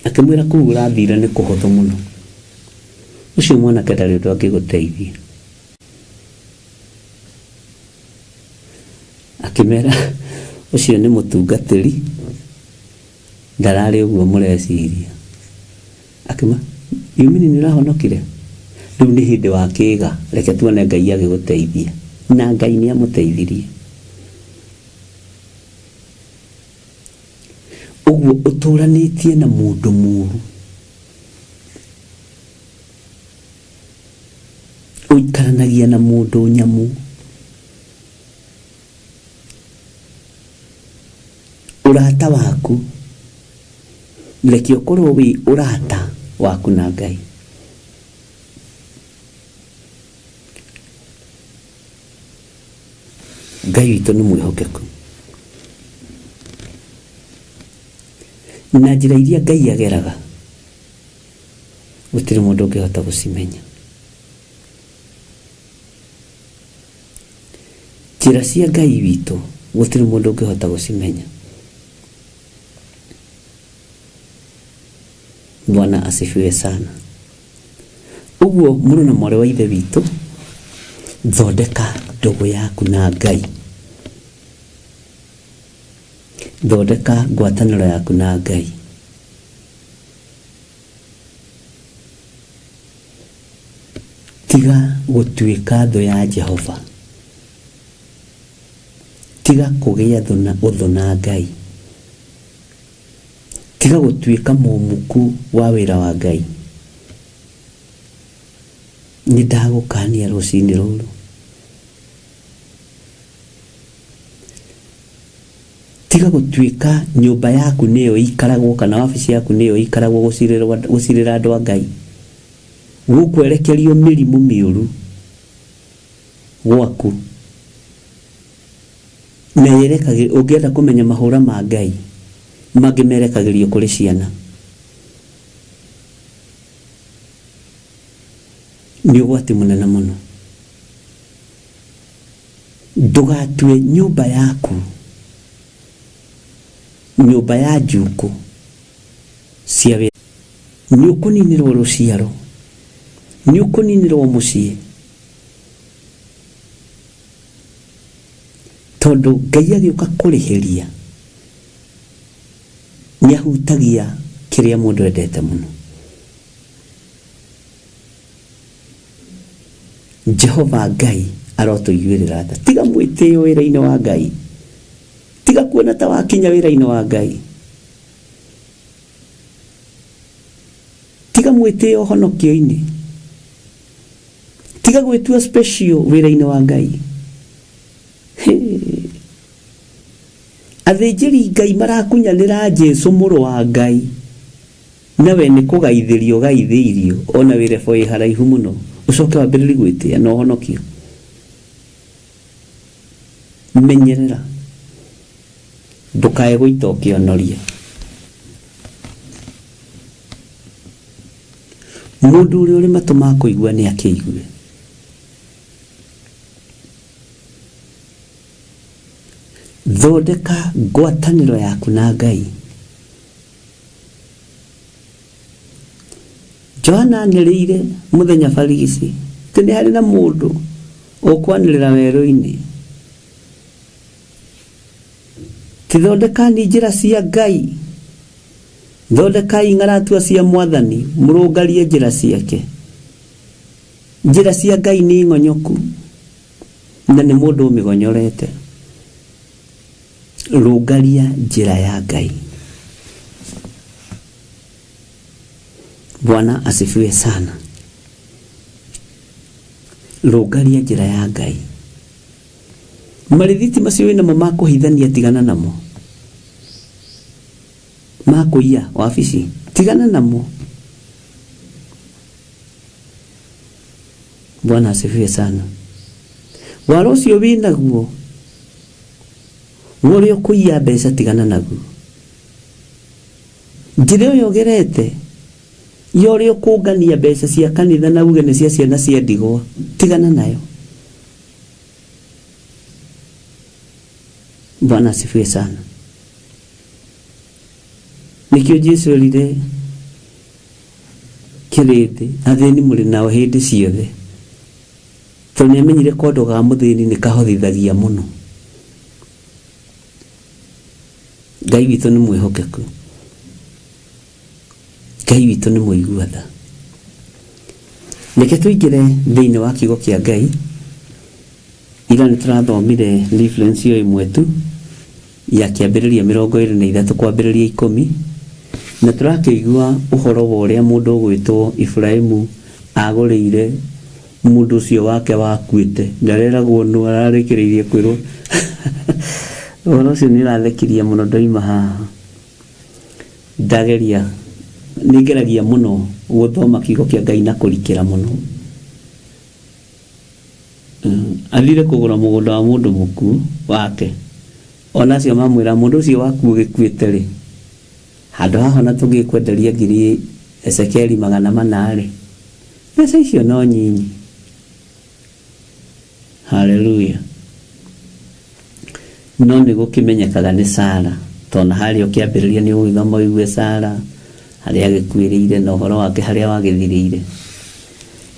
akimwira kugura thira ni kuhotho muno ucio mwana kadari ndo akiguteithia akimera ucio ni mutungatiri ndarari uguo mureciria akima yumini nirahonokire riu ni hindi wa kiga reke tuone Ngai agiguteithia na Ngai ni amuteithirie uguo uturanitie na mundu muru uikaranagia na mundu nyamu urata waku reke ukorwo wi urata waku na Ngai Ngai witũ nĩ mwĩhokeku na njĩra iria Ngai ageraga gũtirĩ mũndũ ũngĩhota gũcimenya njĩra cia Ngai witũ gũtirĩ mũndũ ũngĩhota gũcimenya Bwana asifiwe sana uguo mũrũ na mwarĩ wa ithe witũ thondeka ndogo yaku na Ngai thondeka ngwatanĩro yaku na Ngai tiga gũtuĩka thũ ya Jehova tiga kũgĩa ũthũ na Ngai tiga gũtuĩka mũmuku wa wĩra wa Ngai nĩ ndagũkania rũcinĩ rũrũ tiga gũtuĩka nyũmba yaku nĩyo ikaragwo kana wabici yaku nĩyo ikaragwo gũcirĩra andũ a Ngai gũkwerekerio mĩrimũ mĩũru gwaku na yerekagĩrio ũngĩenda kũmenya mahũra ma Ngai mangĩmerekagĩrio kũrĩ ciana nĩ ũgwati mũnene mũno ndũgatue nyũmba yaku nyũmba ya njukũ cia wĩra nĩ ũkũninĩrwo rũciaro nĩ ũkũninĩrwo mũciĩ tondũ Ngai agĩũka kũrĩhĩria nĩ ahutagia kĩrĩa mũndũ endete mũno Jehova Ngai arotũiguĩrĩra tha tiga mwĩtĩo wĩra-inĩ wa Ngai tiga kuona ta wakinya wĩra-inĩ wa Ngai tiga mwĩtĩo honokio-inĩ tiga gwĩtua special wĩra-inĩ wa Ngai athĩnjĩri Ngai marakunyanĩra Jesũ mũrũ wa Ngai nawe nĩ kũgaithĩrio gaithĩirio ona wĩrebo ĩ haraihu mũno ucoke wambĩrĩrie gwĩtĩa na ũhonokio menyerera ndũkae gũita ũkĩonoria mũndũ ũrĩa ũrĩ matũ ma kũigua nĩ akĩigue thondeka ngwatanĩro yaku na Ngai Johana nĩrĩire mũthenya barigici tĩ nĩ harĩ na mũndũ ũkwanĩrĩra werũ-inĩ tithondekani njĩra cia Ngai thondekai ng'aratua cia Mwathani mũrũngarie njĩra ciake njĩra cia Ngai nĩ ng'onyoku na nĩ mũndũ ũmĩgonyorete rũngaria njĩra ya Ngai Bwana asifiwe sana rũngaria njĩra ya Ngai marithiti macio wĩnamo ma kũhithania tigana namo ma kũiya wabici tigana namo Bwana asifiwe sana waro ũcio wĩnaguo ũrĩa kũiya mbeca tigana naguo njĩra ũyũ ũgerete yore ũkũngania mbeca cia kanitha na uge nĩ cia ciana cia ndigwa tigana nayo Bwana asifiwe sana nikio Jesũ erire kirindi athini muri nao hindi ciothe to ni amenyire kondo ga muthini ni kahothithagia muno. Ngai witũ nĩ mwĩhokeku, Ngai witũ nĩ mũigua tha. Reke tũingĩre thĩinĩ wa kiugo kĩa Ngai. Ira nĩ tũrathomire reference yo ĩmwe tu ya kĩambĩrĩria 23 kwambĩrĩria 10, na tũrakĩigua ũhoro wa ũrĩa mũndũ ũgwĩtwo Ibrahimu agũrĩire mũndũ ũcio wake wakuĩte, ndareragwo nũ ararĩkĩrĩirie kwĩrwo. Ũhoro ũcio nĩ ũrathekirie mũno ndoima haha. Nĩngeragia mũno gũthoma kiugo kĩa Ngai na kũrikĩra mũno. Athire kũgũra mũgũnda wa mũndũ mũkuũ wake, ona acio mamwĩra mũndũ ũcio waku ũgĩkuĩte rĩ, handũ haha na tũngĩkwenderia ngiri Ezekieli 400 mbeca icio no nyinyi. Haleluya. No nĩ gũkĩmenyekaga nĩ Sara, tona harĩa ũkĩambĩrĩria nĩ ũgĩthoma wĩigue Sara harĩa agĩkuĩrĩire na ũhoro wake harĩa wagĩthirĩire.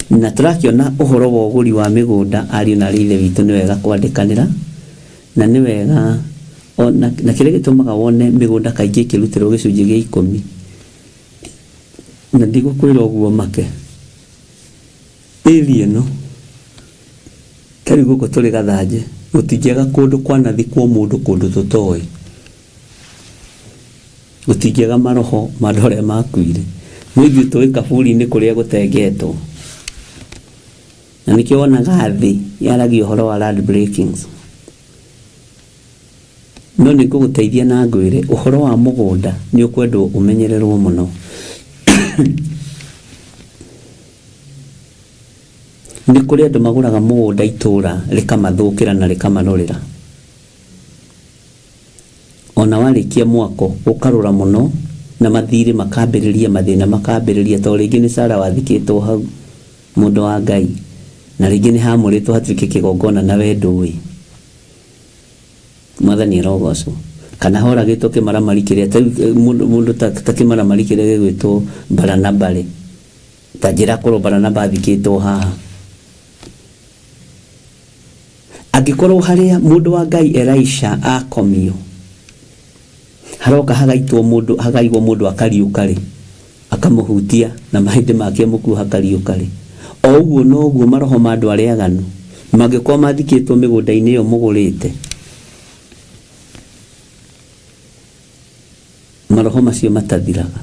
Na tũrakĩona ũhoro wa ũgũri wa mĩgũnda. Ariũ na ithe witũ nĩ wega kwandĩkanĩra, na nĩ wega na kĩrĩa gĩtũmaga wone mĩgũnda kaingĩ ĩkĩrutĩrwo gĩcunjĩ gĩa 10, na ndigũkwĩra ũguo make ĩri ĩno kari gũkũ tũrĩ Gathanje gũtingĩaga kũndũ kwanathikwo mũndũ kũndũ tũtoĩ, gũtingĩaga maroho ma andũ arĩa makuire. No ithuĩ tũĩ kaburi-inĩ kũrĩa gũtengetwo, na nĩkĩo wonaga thĩ yaragia ũhoro wa land breakings. No nĩ ngũgũteithia na ngwĩre ũhoro wa mũgũnda nĩ ũkwendwo ũmenyererwo mũno. Nĩ kũrĩ andũ magũraga mũgũnda itũra rĩkamathũkĩra na rĩkamarorera, ona warĩkia mwako ũkarũra mũno na mathirĩ makambĩrĩria, mathĩna makambĩrĩria. To rĩngĩ nĩ Sara wathikĩtwo hau, mũndũ wa Ngai, na rĩngĩ nĩ hamũrĩtwo hatuĩke kĩgongona na wendo ũĩ. Mwathani arogocwo. Kana horagĩtwo kĩmaramari kĩrĩa mũndũ ta kĩmaramari kĩrĩa gĩgwĩtwo Baranaba, ta njĩra kũrwo Baranaba athikĩtwo haha. Angĩkorwo harĩa mũndũ wa Ngai Elisha akomio haroka hagaitwo mũndũ, hagaigwo mũndũ akariũka rĩ, akamũhutia na mahĩndĩ make mũkuũ hakariũka rĩ, o ũguo no ũguo maroho ma andũ arĩa aganu mangĩkorwo mathikĩtwo mĩgũnda-inĩ ĩyo mũgũrĩte, maroho macio matathiraga.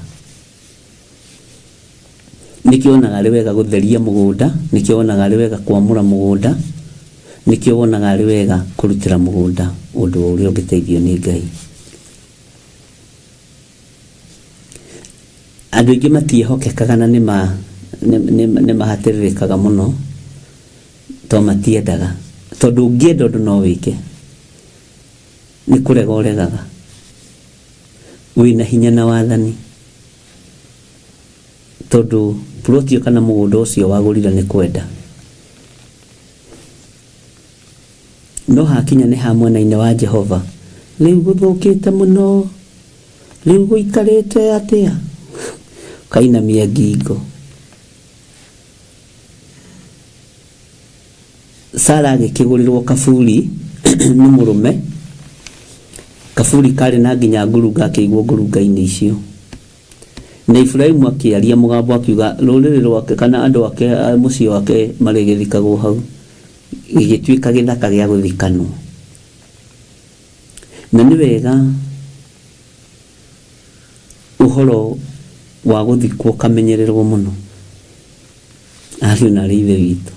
Nĩkĩo wonaga arĩ wega gũtheria mũgũnda, nĩkĩo wonaga arĩ wega kwamũra mũgũnda, nĩkĩo wonaga arĩ wega kũrutĩra mũgũnda ũndũ ũrĩa ũngĩteithio nĩ Ngai. Andũ aingĩ matiehokekaga na nĩ mahatĩrĩrĩkaga mũno, to matiendaga, tondũ ũngĩenda ũndũ no wĩke, nĩ kũrega ũregaga, wĩna hinya na wathani, tondũ ploti kana mũgũnda ũcio wagũrire nĩ kwenda. No hakinya nĩ ha mwena-inĩ wa Jehova, rĩu gũthũkĩte mũno, rĩu gũikarĩte atĩa, kainamia ngingo. Sara agĩkĩgũrĩrwo kaburi nĩ mũrũme, kaburi karĩ na nginya ngurunga, akĩigwo ngurunga-inĩ icio. Na Ibrahimu akĩaria mũgambo akiuga rũrĩrĩ rwake kana andũ ake mũciĩ wake marĩgĩthikagwo hau, gĩgĩtuĩka gĩthaka gĩa gũthikanwo. Na nĩ wega ũhoro wa gũthikwo kamenyererwo mũno, ariũ na ithe witũ.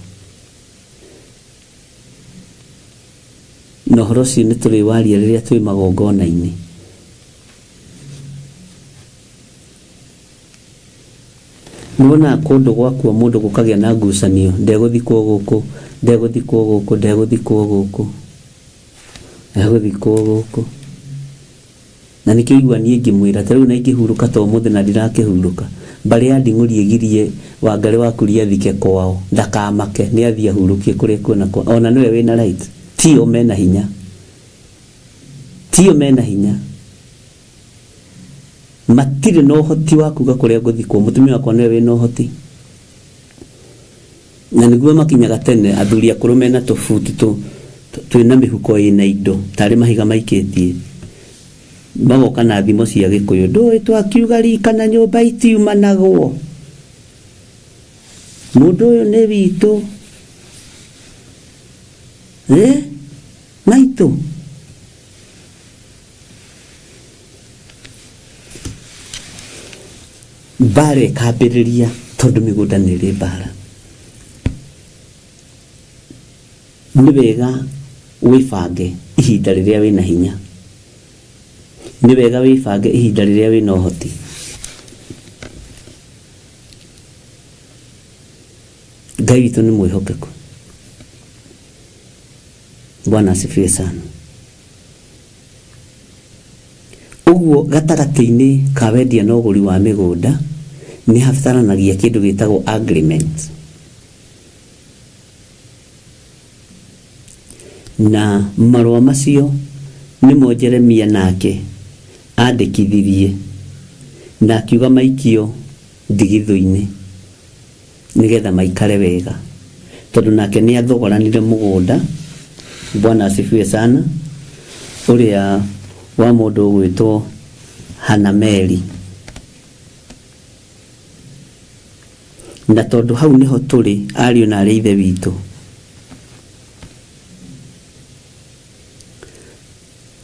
Na ũhoro ũcio nĩ tũrĩwaria rĩrĩa twĩ magongona-inĩ. Nĩwona kũndũ gwakua mũndũ gũkagĩa na ngucanio, ndegũthikwo gũkũ, ndegũthikwo gũkũ, ndegũthikwo gũkũ, ndegũthikwo gũkũ. Na nĩkĩo igua niĩ ngĩmwĩra ta rĩu na ingĩhurũka to mũthĩ na ndirakĩhurũka, mbarĩ ya nding'ũri ĩgirie Wangari wa Kuria athike kwao, ndakamake nĩ athiĩ ahurũkie kũrĩa kuona kwa, ona nĩwe wĩna right, tio mena hinya, tio mena hinya. Matirĩ na ũhoti wa kuga kũrĩa ngũthikwo, mũtumia wakwa nĩwe wĩna ũhoti. na niguo makinyaga tene athuri akuru mena tofuti twina mihuko ina indo tari mahiga maikitie magoka na thimo cia Gikuyu ndoi twakiuga rikana nyumba itiumanagwo mundu uyu ni witu maitu bare kabiriria tondu migunda ni ri bara ni wega wibange ihinda riria wina hinya ni wega wibange ihinda riria wina uhoti Ngai witu ni mwihokeku Bwana asifiwe sana uguo gatagati-ini ka wendia na uguri wa migunda ni habataranagia kindu gitagwo agreement na marua macio nimo Jeremia nake andikithirie na akiuga maikio ndigithu-ini nigetha maikare wega tondu nake ni athogoranire mugunda Bwana asifiwe sana uria wa mundu gwitwo Hanameli na tondu hau niho turi ariu na areithe witu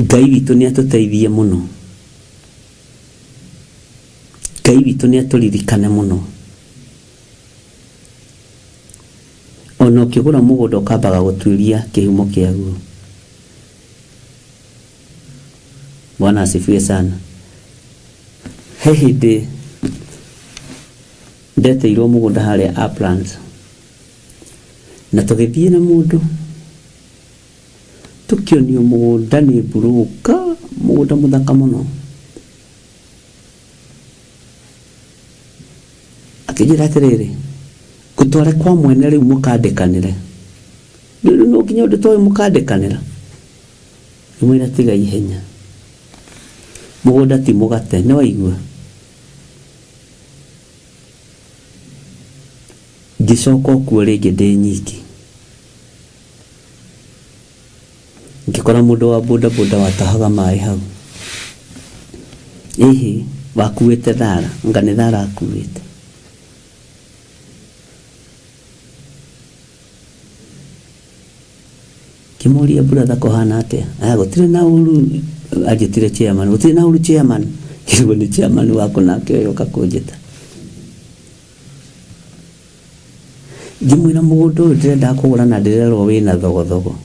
Ngai witu ni atuteithie muno Ngai witu ni aturirikane muno ono kigura mugunda ukambaga gutuiria kihumo kiaguo Bwana asifiwe sana hehinde ndeteirwo mugunda haria Uplands na tugithie na mundu tukionio mugunda ni buruka mugunda muthaka muno akijira atiriri gutware kwa mwene riu mukandikanire riu no nginya undu toy mukandikanira imwira tiga ihenya mugunda ti mugate ni waigua gisoko kuo ringi ndi nyiki ngikora mundu wa boda watahaga mai hau wakuite thara ngani thara akuite kimuria brother kohana atia gutire na uru ajitire chairman gutire na uru chairman kirugo ni chairman wako nake yoka kujita ngimwira mugundu ndirenda kugura na ndirerwo wina thogothogo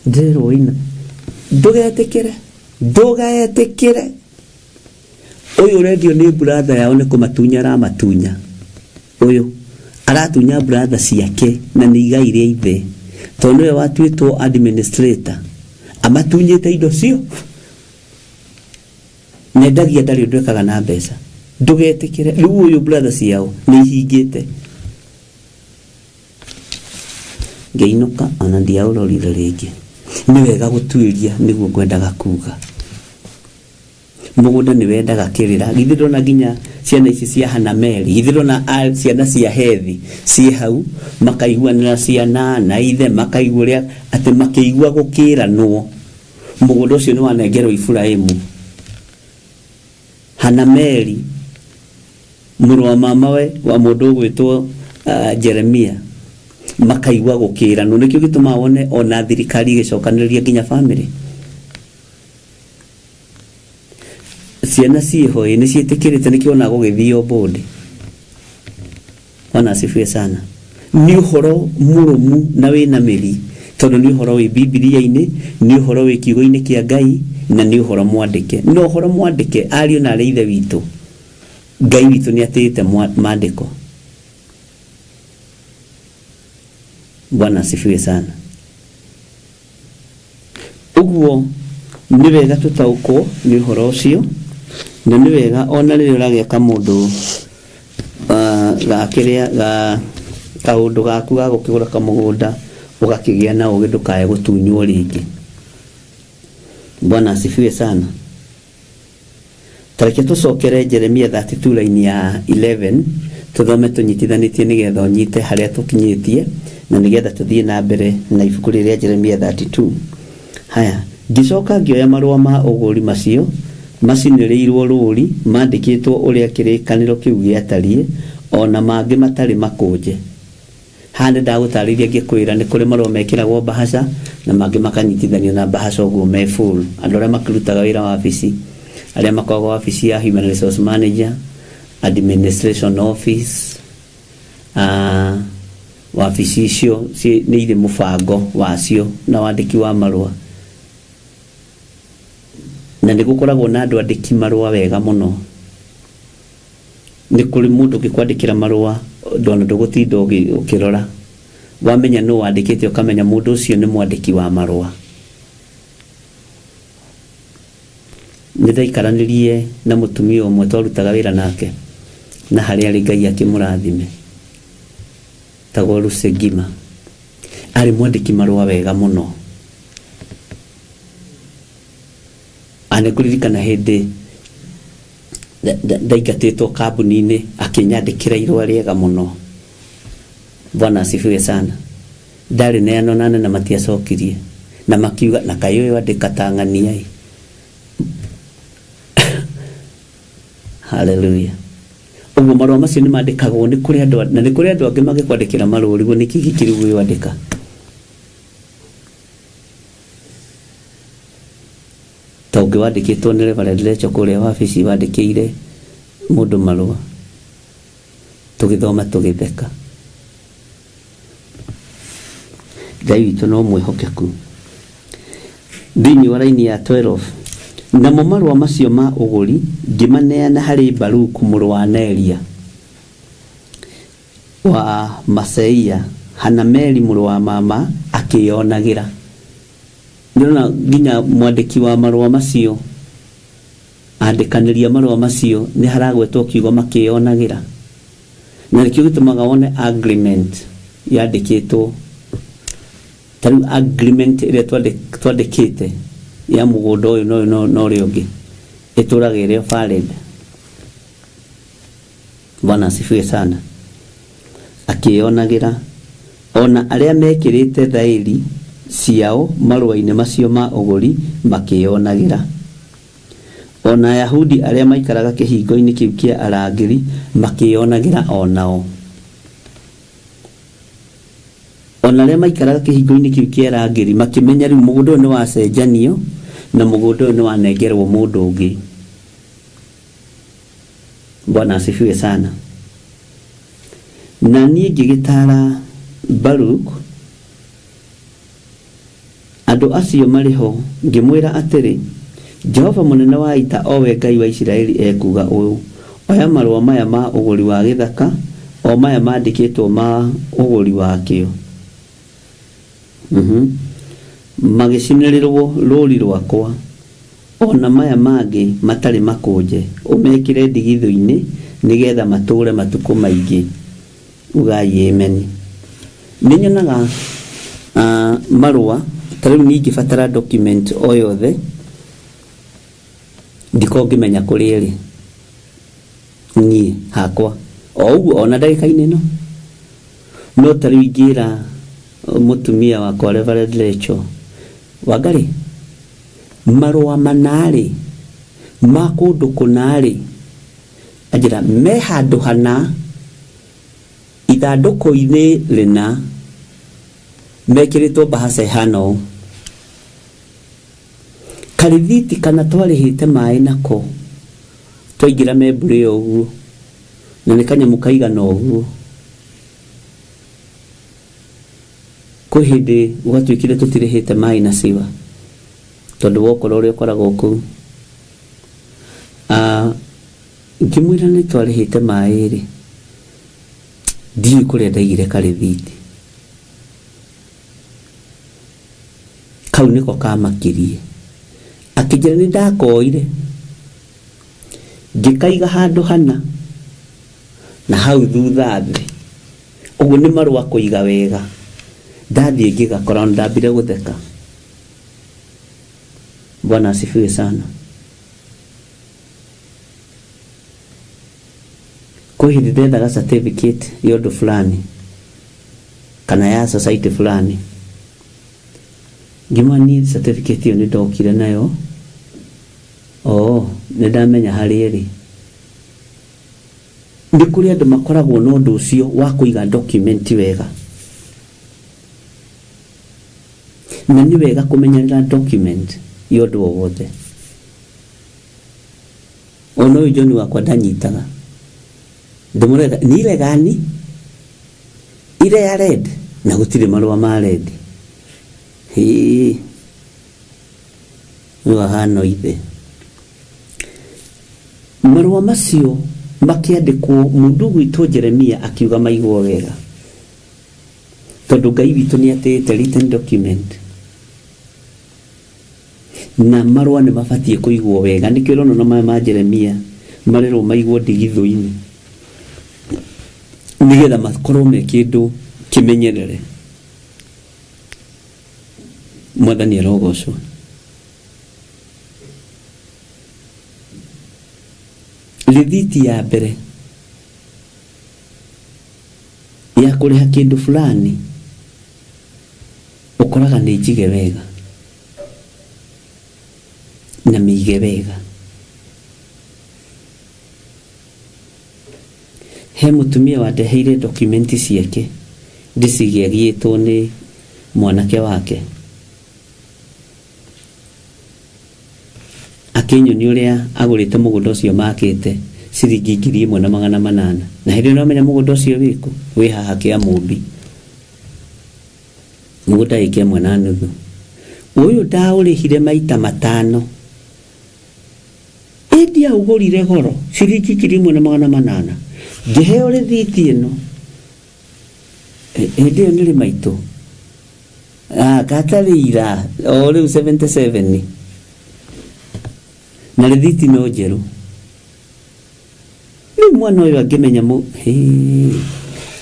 ndirerwo wina ndugetikire uyu radio ni brother yao ni kumatunya ra matunya uyu aratunya brother ciake na ni igaire ithe tondu we watuitwo administrator amatunyite indo cio nendagia ndari ndwekaga na mbeca ndugetikire riu uyu brother ciao ni hingite ngeinuka ona ndiaurorire ringi ni wega gutuiria niguo ngwendaga kuga mugunda ni wendaga kirira githiro na ginya ciana ici cia Hanameli githiro na ciana cia Hethi ci hau makaiguanira ciana na ithe makaiguria ati makiigua gukiranwo mugunda ucio ni wanengerwo Ifurahimu Hanameli muru wa mama we wa mundu gwitwo Jeremia makaigua gukiranwo nikio gituma wone ona thirikari gicokaniriria ginya family ciana ciho ni cietikirite nikio na gugithio bodi Bwana asifiwe sana ni uhoro murumu na wina miri tondu ni uhoro wi Biblia-ini ni uhoro wi kiugo-ini kia Ngai na ni uhoro mwandike no uhoro mwandike ariu na areithe witu Ngai witu ni atite maandiko Bwana asifiwe sana uguo ni wega tutauko ni uhoro ucio na ni wega ona riri uragiaka mundu gakiria kaundu gaku ga gukigura kamugunda ugakigia na ugi ndukae gutunywo ringi Bwana asifiwe sana tareke tucokere Jeremia 32 line ya 11 tuthome tunyitithanitie nigetha unyite haria tukinyitie na nigetha tuthie na mbere na ibuku riria Jeremia 32. Haya, ngicoka ngioya marua ma uguri macio macinĩrĩirwo rũri mandĩkĩtwo ũrĩa kĩrĩkanĩro kĩu gĩatariĩ ona mangĩ matarĩ makũnje. Hande ndagũtarĩria ngĩkwĩra nĩ kũrĩ marũa mekĩragwo bahasha na mangĩ makanyitithanio na bahasha ũguo me full. Andũ arĩa makĩrutaga wĩra wa wabici, arĩa makoragwo wabici ya Human Resource Manager, Administration Office, wabici icio nĩ irĩ mũbango wacio na wandĩki wa marũa. Na nĩ gũkoragwo na andũ andĩki marũa wega mũno. Nĩ kũrĩ mũndũ ũngĩkwandĩkĩra marũa ndona ndũgũtinda ũkĩrora, wamenya nũ wandĩkĩte ũkamenya mũndũ ũcio nĩ mwandĩki wa marũa. Nĩ ndaikaranĩrie na mũtumia ũmwe twarutaga wĩra nake na harĩa arĩ Ngai akĩmũrathime, tagwo Lucy Ngima, arĩ mwandĩki marũa wega mũno. Ane kuririkana hĩndĩ ndaingatĩtwo kambuni-inĩ akĩnyandĩkĩra irũa rĩega mũno. Bwana asifiwe sana. Ndarĩ neano nane na matiacokirie na makiuga na kaĩ ũyũ andĩka ta ng'ania. Hallelujah. Ũguo marũa macio nĩ mandĩkagwo nĩ kũrĩ andũ, na nĩ kũrĩ andũ angĩ magĩkwandĩkĩra marũa ũguo nĩ kĩgĩkĩrĩ ũguo wandĩka. Ta ũngĩ wandĩkĩtwo nĩ Reverend Lecho kũrĩa wabici wandĩkĩire mũndũ marũa, tũgĩthoma tũgĩtheka. Ngai witũ no mwĩhokeku. Thĩinĩ wa raini ya 12, namo marũa macio ma ũgũri ngĩmaneana harĩ Baruku mũrũ wa Neria wa Maseia, Hanameli mũrũ wa mama akĩyonagĩra. Nĩona nginya mwandĩki wa marũa macio andĩkanĩria marũa macio nĩ haragwetwo kiugo makĩyonagĩra, na nĩkĩo gĩtũmaga wone agreement yandĩkĩtwo. Tarĩu agreement ĩrĩa twandĩkĩte ya mũgũnda ũyũ na ũrĩa ũngĩ ĩtũraga ĩrĩ valid. Bwana asifiwe sana. Akĩyonagĩra ona arĩa mekĩrĩte thaĩri ciao marũa-inĩ macio ma ũgũri makĩyonagĩra. Ona Ayahudi arĩa maikaraga kĩhingo-inĩ kĩu kĩa arangĩri makĩyonagĩra onao. Ona arĩa maikaraga kĩhingo-inĩ kĩu kĩa arangĩri makĩmenya rĩu mũgũnda ũyũ nĩ wacenjanio na mũgũnda ũyũ nĩ wanengerwo mũndũ ũngĩ. Bwana asifiwe sana. Na niĩ ngĩgĩtara Baruku andũ acio marĩ ho, ngĩmwĩra atĩrĩ, Jehova mũnene wa ita owe Ngai wa Isiraeli ekuga ũũ, oya marũa maya ma ũgũri wa gĩthaka, o maya mandĩkĩtwo ma ũgũri wakĩo. Magĩcinĩrĩrwo rũri rwakwa, ona maya mangĩ matarĩ makũnje ũmekĩre ndigithũ-inĩ nĩgetha matũũre matukũ maingĩ. Ugai amen. Nĩ nyonaga marũa tarĩu ningĩ batara document o yothe ndiko ngĩmenya kũrĩ ĩrĩ niĩ hakwa o ũguo ona ndagĩka-inĩ ĩno. No tarĩu ingĩra mũtumia wakwa Reverend Lecho, Wangari, marũa manarĩ ma kũndũ kũnarĩ, anjĩra me handũ hana ithandũkũ-inĩ rĩna mekĩrĩtwo bahasha ihana ũũ, karĩthiti kana twarĩhĩte maĩ nako twaingĩra membũrĩ ũguo na nĩ kanyamũ kaigana ũguo. Kwĩ hĩndĩ ũgatuĩkire tũtirĩhĩte maĩ na ciwa tondũ wokora ũrĩa ũkoragwo kũu. Ngĩmwĩra nĩ twarĩhĩte maĩ rĩ, ndiũĩ kũrĩa ndaigire karĩthiti kau, nĩko kamakirie. Akĩnjĩra nĩ ndakoire ngĩkaiga handũ hana na hau thutha thĩ, ũguo nĩ marũa kũiga wega. Ndathiĩ ngĩgakora ndambire gũtheka. Bwana asifiwe sana. kwa hindi ndethaga certificate yondo fulani kana ya society fulani, ngimani certificate yo ndokire nayo ndamenya hari eri ndikuri andu makoragwo no ndu ucio wa kuiga document wega, na ni wega kumenyerera document yondo wothe. Ono John wakwa ndanyitaga ndimurega ni ile gani ile ya red na gutire marua ma red no hano ithe marua macio makiandikwo mundu gwitwo Jeremia akiuga maigwo wega, tondu Ngai witu ni atete written document na marua ni mabatie kuigwo wega. Nikio rono na ma Jeremia marero maigwo ndigithu-ini nigetha makorwo me kindu kimenyerere. Mwathani arogocwo. Rithiti ya mbere ya kuriha kindu fulani ukoraga ni njige wega na mige wega. He mutumia wandeheire dokumenti ciake ndicigiagitwo ni mwanake wake, akinyoni uria agurite mugunda ucio makite ciringi 1,800 na hindi no menya mugunda ucio wiku wi haha kia mumbi mugunda iki 1.5 uyu ndaurihire maita 5 endia ugurire goro ciringi 1,800 ngiheo rithiti ino ndio nili maito katarira riu 77 na rithiti no njeru. Riu mwana uyu angimenya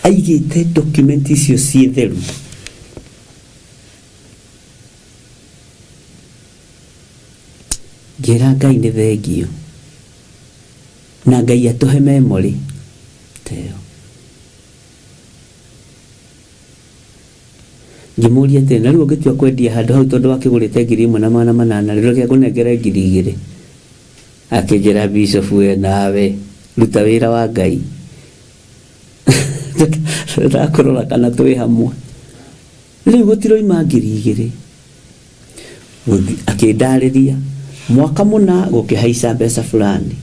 aigite document icio ci theru ngira Ngai ni thengio na Ngai atuhe memory teo. Ngimuria tena riu ngitua kwendia handu hau tondu wakigurite 1,800 riu kia kunengere 2,000 akijera bishop we nawe ruta wira wa Ngai ndakorora kana twi hamwe. Riu gutiro ima 2,000 akindariria mwaka muna gukihaica mbeca fulani,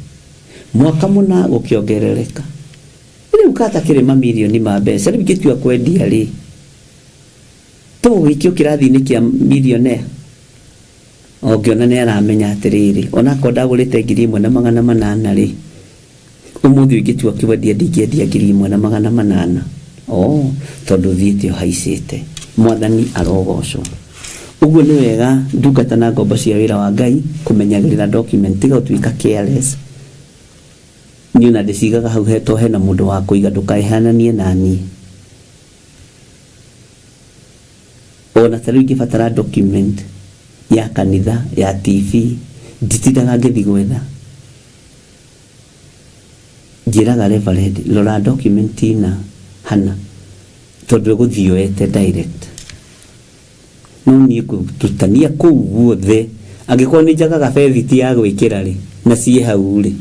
mwaka muna gukiongerereka. Riu kata kirima milioni ma mbeca riu ngitua kwendia ri to wikio kirathi-ini kia millionaire ongiona ni aramenya atiriri ona ko ndagurite 1,800 ri umuthi ingitua kiwendia ndingiendia 1,800 tondu thiite haicite. Mwathani arogocwo. Uguo ni wega ndungata na ngombo cia wira wa Ngai kumenyagirira document tiga utwika careless ni una ndicigaga hau heto hena mundu wa kuiga ndukaehananie nani. Ona tariu ngibatara document ya kanitha ya TV nditindaga ngithi gwetha njiraga reverend lora document ina hana tondu guthiyoete direct no ni tutania kuu guothe angikwo ni njagaga bethiti ya gwikira ri na cie hau ri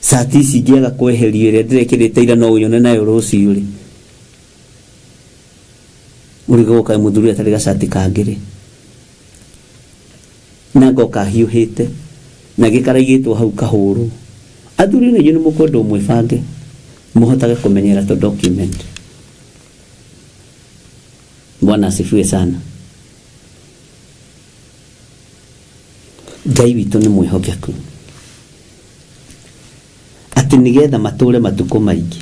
sati cingiaga kweherio ire ndirekirite ira no uyone nayo rucio ri urigoka muthuri atari gacati kangiri na ngoka hiuhite na gikaraigitwo hau kahuru athuri ni yunu mukondo mwibange muhotage kumenyera to document. Bwana asifiwe sana. Ngai witu ni mwihokeku ati nigetha mature matuko maingi.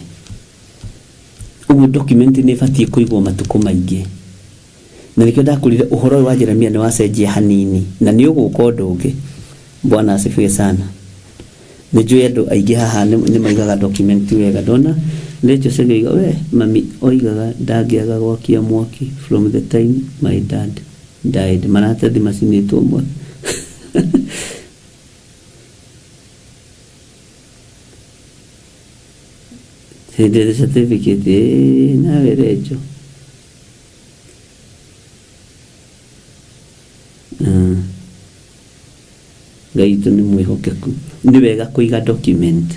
Ugu document ni batie kuigwo matuko maingi na nikio ndakurire uhoro wa Jeremia ni wacenjia hanini na ni uguka undu ungi. Bwana asifiwe sana. Nijue andu aingi haha ni maigaga document wega ndona lecho sege we mami oigaga ndagiaga gwakia mwaki from the time my dad died manata di masini tumbo death certificate na werejo gaitu ni mwihokeku ni wega kuiga document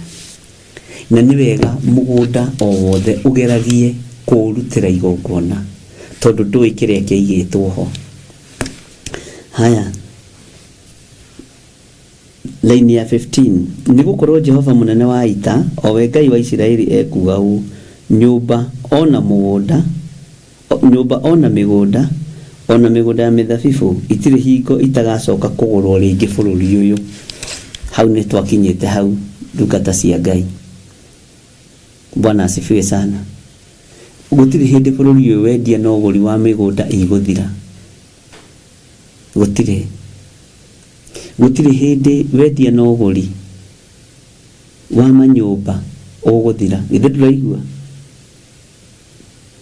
na ni wega mugunda o wothe ugeragie kurutira igongona tondu ndui kiria kiigitwo ho. Haya, line ya 15 ni gukorwo Jehova munene wa ita o we Ngai wa Isiraeli ekuga u nyumba ona mugunda nyumba ona migunda ona migunda ya mithabibu itire hingo itagacoka kugurwo ringi bururi uyu. Hau ni twakinyite hau ndungata cia Ngai. Bwana asifiwe sana. Gutire hindi bururi uyu wendia na uguri wa migunda iguthira. Gutire hindi wendia na uguri wa manyumba uguthira. Ithe nduraigua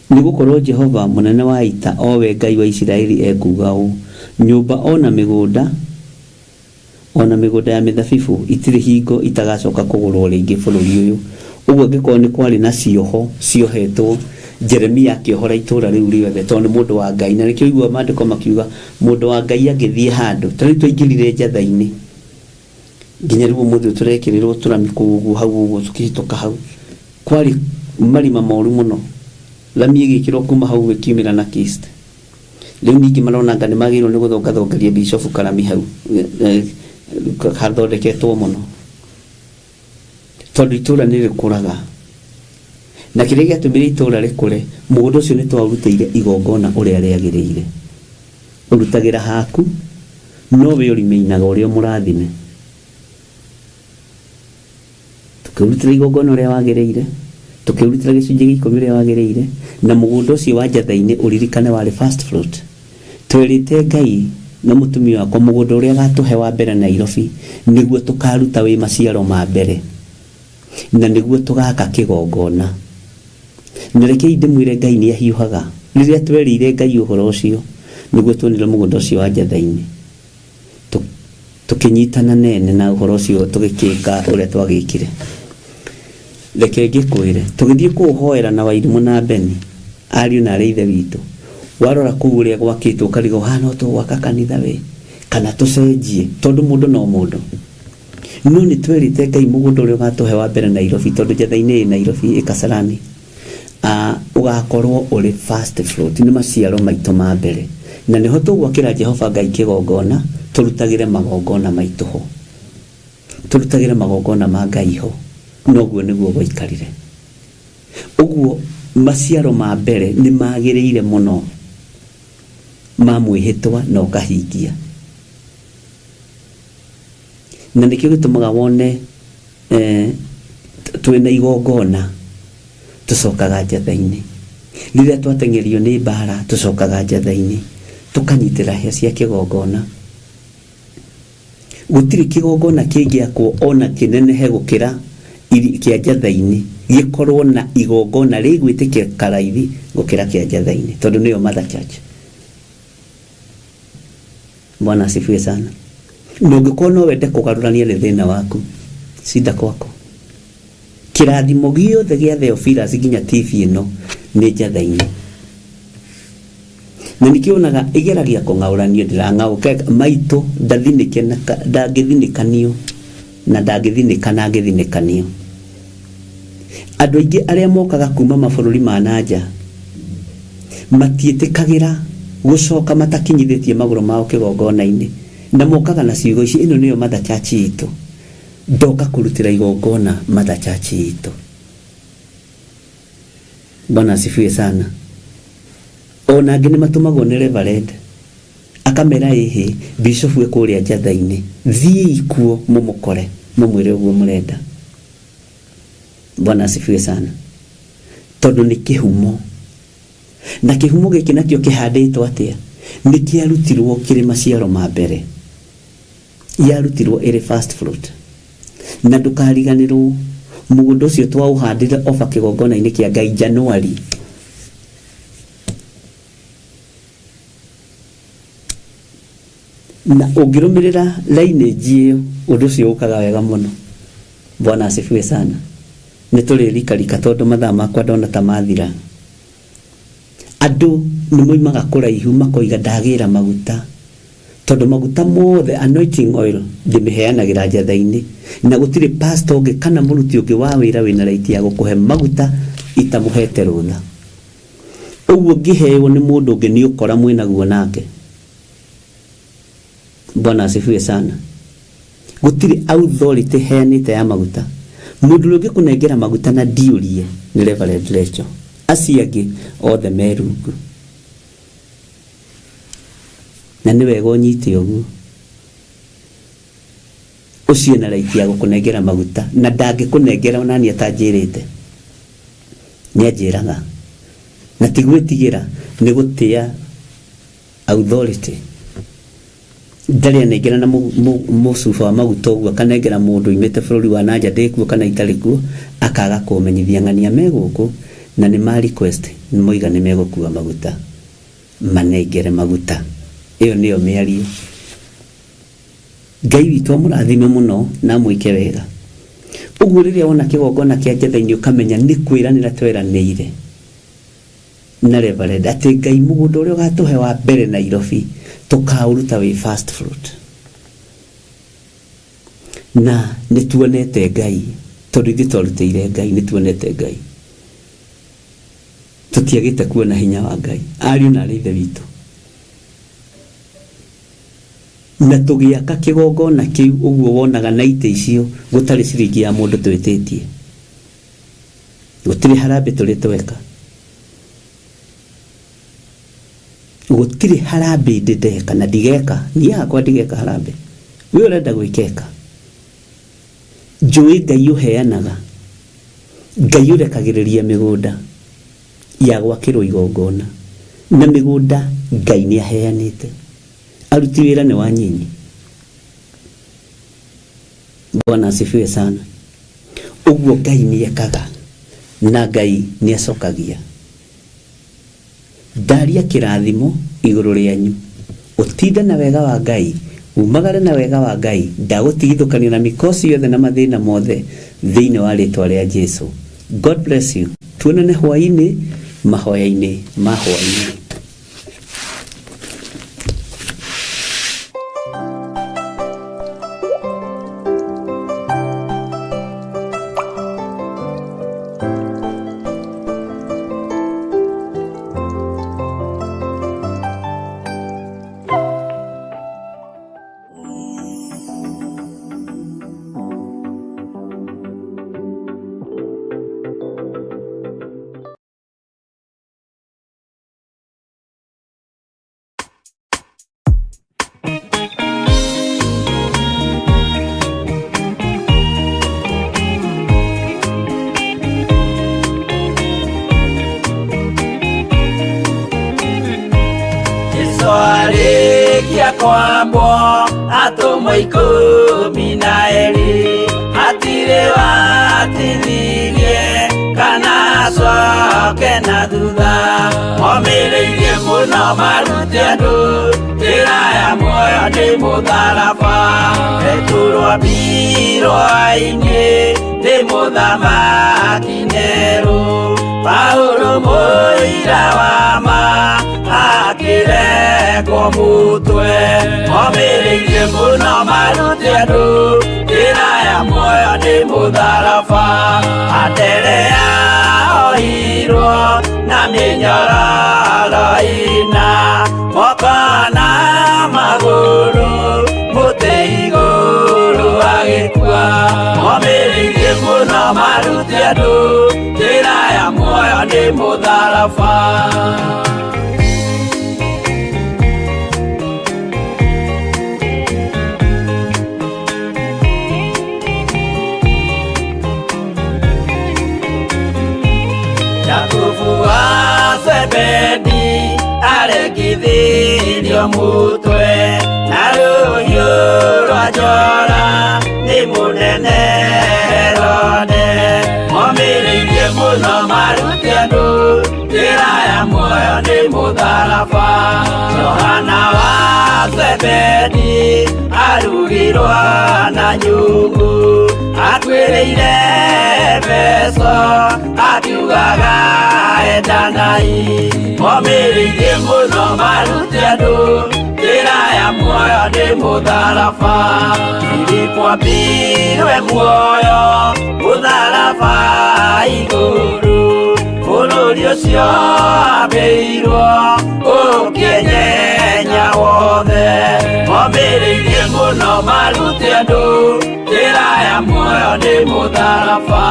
ni gukorwo Jehova munene wa ita o we Ngai wa Isiraeli ekuga u nyumba ona migunda ya mithabibu itire hingo itagacoka kugurwo ringi bururi uyu. Uguo ngiko ni kwari na ciohetwo Jeremia akihora itura riu riothe tondu mundu wa Ngai na nikio igua mandiko makiuga mundu wa Ngai agithie handu tari twaingirire njatha-ini nginya riu mundu turekirirwo turami kugu hau uguo tukihitoka hau kwari marima moru muno lamie gikiro kuma hau gikimira na kist. Riu ningi marona ngani magirwo ni guthongathongeria Bishop Karami hau hathondeketwo muno tondu itura ni rikuraga na kiria giatumire itura rikure mundu ucio ni twarutire igongona uria riagiriire urutagira haku no we urimeinaga uria murathime tukirutira igongona uria wagiriire tukirutira gicunjĩ gĩa 10 uria wagiriire na mugundo ucio wa njatha-ini uririkane wari first fruit. Twirite Ngai na mutumia wako mugundo uria gatuhe wa mbere Nairobi niguo tukaruta wi maciaro ma mbere na niguo tugaka kigongona. Nireke ndimwire Ngai ni ahiuhaga riria twerire Ngai uhoro ucio niguo tuonire mugundo ucio wa njatha-ini tukinyitana nene na uhoro ucio tugikika uria twagikire. Reke ngikwire tugithie kuhoera na Wairimu na Beni ariu na reithe witu warora kuuria gwakitwo karigo hano to gwaka kanitha we kana tucenjie tondu mundu no mundu no ni twerite Ngai mugundo uria gatuhe wa mbere Nairobi tondu njatha-ini Nairobi Kasarani ugakorwo uri first fruit ni maciaro maitu ma mbere na niho tugwakira Jehova Ngai kigongona turutagire magongona maitu ho turutagire magongona ma Ngai ho noguo niguo gwaikarire. Uguo maciaro ma mbere ni magiriire muno ma mwihitwa no kahingia na nikio gitumaga wone twina igongona tucokaga njatha-ini riria twatengerio ni mbara tucokaga njatha-ini tukanyitira hia cia kigongona. Gutiri kigongona kingiakwo ona kinenehe gukira kia njatha-ini gikorwo na igongona rigwitikia karaithi gukira kia njatha-ini tondu niyo mother church. Bwana asifiwe sana. Nungikuwa no wende kugarurania ni thina waku sida kwako kirathimo giothe gia Theophilus nginya TV ino ni njatha-ini na nikionaga igeragia kung'auranio ndirang'auke maitu ndangithinikanio na ndangithinikana ngithinikanio. Andu aingi aria mokaga kuma mabururi ma nanja matietikagira gucoka matakinyithitie maguru mao kigongona-ini na mokaga na ciugo ici ino niyo mother church itu ndoka kurutira igongona mother church itu. Bwana asifiwe sana. Ona ngine matumagwo ni Reverend akamera ihi Bishop we kuria njatha-ini thie ikuo mumukore mumwire uguo murenda. Bwana asifiwe sana. Tondu ni kihumo na kihumo giki nakio kihanditwo atia ni kiarutirwo kiri maciaro ma mbere yarutirwo iri first fruit na ndukariganirwo mugundo ucio twauhandire ofa kigongona-ini kia Ngai January na ungirumirira line njio undu ucio ukaga wega muno. Bwana asifiwe sana. nitũrĩrikarika tondũ mathaa makwa ndona ta mathira. Andũ nĩmoimaga kũraihu makoiga ndagĩra maguta, tondũ maguta mothe anointing oil ndĩmĩheanagĩra njatha-inĩ, na gũtirĩ pastor ũngĩ kana mũruti ũngĩ wa wĩra wĩna right ya gũkũhe maguta itamũhete rũtha. Ũguo ngĩheo nĩ mũndũ ũngĩ nĩ ũkora mwĩnaguo nake. Bwana asifiwe sana. Gũtirĩ authority heanĩte ya maguta. Mũndũ ũngĩ kũnengera maguta na ndiũrie nĩ Reverend Rachel. Acio angĩ othe merungu. Na nĩ wega ũnyite ũguo. Ũcio na right ya gũkũnengera maguta, na ndangĩkũnengera ona niĩ atanjĩrĩte. Nĩanjĩraga. Na tigwĩtigĩra nĩ gũtĩa authority. Ndarĩ anengera na mũcuba wa maguta ũguo akanengera mũndũ imĩte bũrũri wa nanja ndĩkuo kana itarĩ kuo, akaga kũmenyithia ng'ania megũkũ, na nĩ ma request nĩ moiga nĩ megũkua maguta, manengere maguta. Ĩyo nĩyo mĩario. Ngai witũ amũrathime mũno na mwĩke wega. Ũguo rĩrĩa wona kĩgongona kĩa njatha-inĩ ũkamenya nĩ kwĩranĩra tweranĩire na Reverend atĩ Ngai mũgũnda ũrĩa ũgatũhe wa mbere Nairobi tũkaũruta wĩ fast fruit. Na nĩ tuonete Ngai, tondũ ithuĩ twarutĩire Ngai, nĩ tuonete Ngai. Tũtiagĩte kuona hinya wa Ngai. Ariũ na arĩ ithe witũ. Na tũgĩaka kĩgongona kĩu ũguo wonaga na itĩ icio gũtarĩ ciringi ya mũndũ twĩtĩtie. Gũtirĩ harambĩ tũrĩ tweka. Gũtirĩ harambĩ ndĩndeka na ndigeka. Niĩ hakwa ndigeka harambĩ. We ũrenda gwĩkeka. Njũĩ Ngai ũheanaga. Ngai ũrekagĩrĩria mĩgũnda ya gwakĩrwo igongona. Na mĩgũnda Ngai nĩ aheanĩte. Aruti wĩra nĩ wanyinyi. Bwana asifiwe sana. Ũguo Ngai nĩ ekaga na Ngai nĩ acokagia. Ndaria kĩrathimo igũrũ rĩanyu. Ũtinda na wega wa Ngai, umagare na wega wa Ngai, ndagũtigithũkanio na mĩkosi yothe na mathĩna mothe thĩinĩ wa rĩtwa rĩa Jesũ. God bless you. Tuonane hwaĩ-inĩ mahoya-inĩ ma hwaĩ-inĩ. Kwambo atomwo 12 hatirĩ watithirie kana acoke na thutha, momĩrĩirie mũno marute andũ njĩra ya muoyo nĩ mũtharaba, rĩturwo mbirwa-inĩ nĩ mũthamaki Nero, Paulo mũira wa ma akĩrekwo mũtwe, momĩrĩirie mũno marute andũ njĩra ya muoyo nĩ mũtharaba, atere yaohirwo na mĩnyororo ina, moko na magũrũ mũtĩ igũrũ agĩkua, momĩrĩirie mũno marute andũ njĩra ya muoyo nĩ mũtharaba. Zebedi aregithirio mũtwe na rũhiũ rwa njora nĩ mũnene Herode, momĩrĩirie mũno marute andũ njĩra ya muoyo nĩ mũtharaba, Johana wa Zebedi arugirwo na nyũngũ, Akwĩrĩire mbeca akiugaga endanai momĩrĩirie mũno marute andũ njĩra ya muoyo nĩ mũtharaba Filipo ambirwe muoyo mũtharaba igũrũ bũrũri ũcio ambĩirwo ũkĩnyenya wothe momĩrĩirie mũno marute andũ njĩra ya muoyo nĩ mũtharaba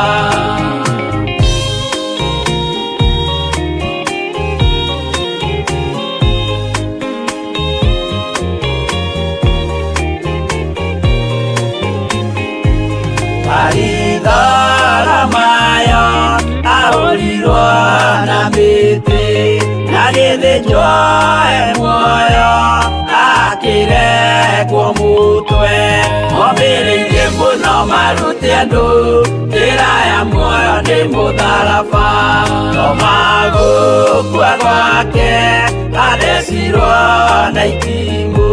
Maridara mayo ahũrirwo na mĩtĩ na gĩthĩnjwo muoyo akĩrekwo mũtwe momĩrĩirie mũno marute andũ njĩra ya muoyo nĩ mũtharaba no magũkua gwake athecirwo na itimũ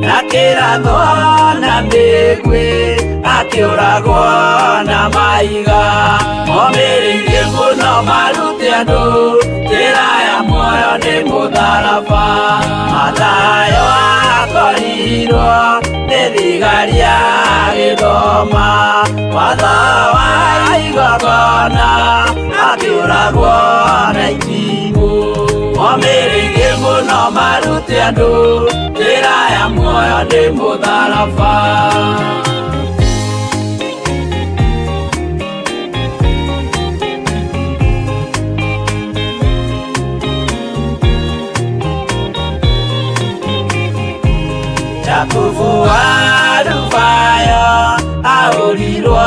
na kĩratho na mĩguĩ akĩũragwo na maiga momĩrĩirie mũno marute andũ njĩra ya muoyo nĩ mũtharaba Mathayo akorirwo nĩ thigari agĩthoma watho wa igongona akĩũragwo na itimũ momĩrĩirie mũno marute andũ njĩra ya muoyo nĩ mũtharaba Jakubu wa Rũbayo ahũrirwo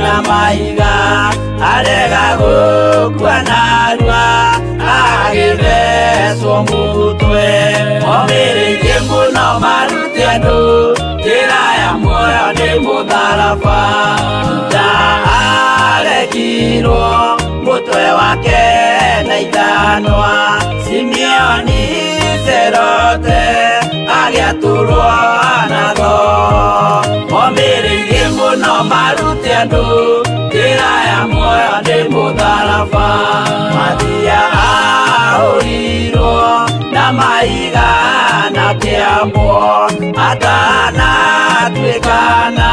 na maiga arega gũkua narua agĩthecwo mũtwe momĩrĩirie mũno marute andũ njĩra ya muoyo nĩ mũtharaba Juda arekirwo mũtwe wake na ithanwa Simeoni Zelote agĩatũrwo na tho momĩrĩirie mũno marute andũ njĩra ya muoyo nĩ mũtharaba Mathia ahũrirwo na maiga na kĩambo atanatuĩkana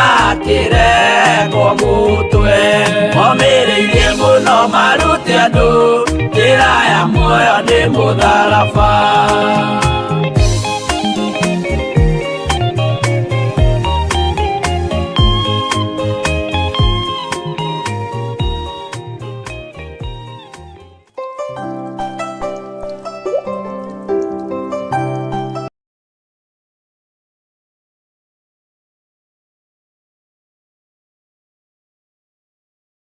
akĩrekwo mũtwe momĩrĩirie mũno marute andũ njĩra ya muoyo nĩ mũtharaba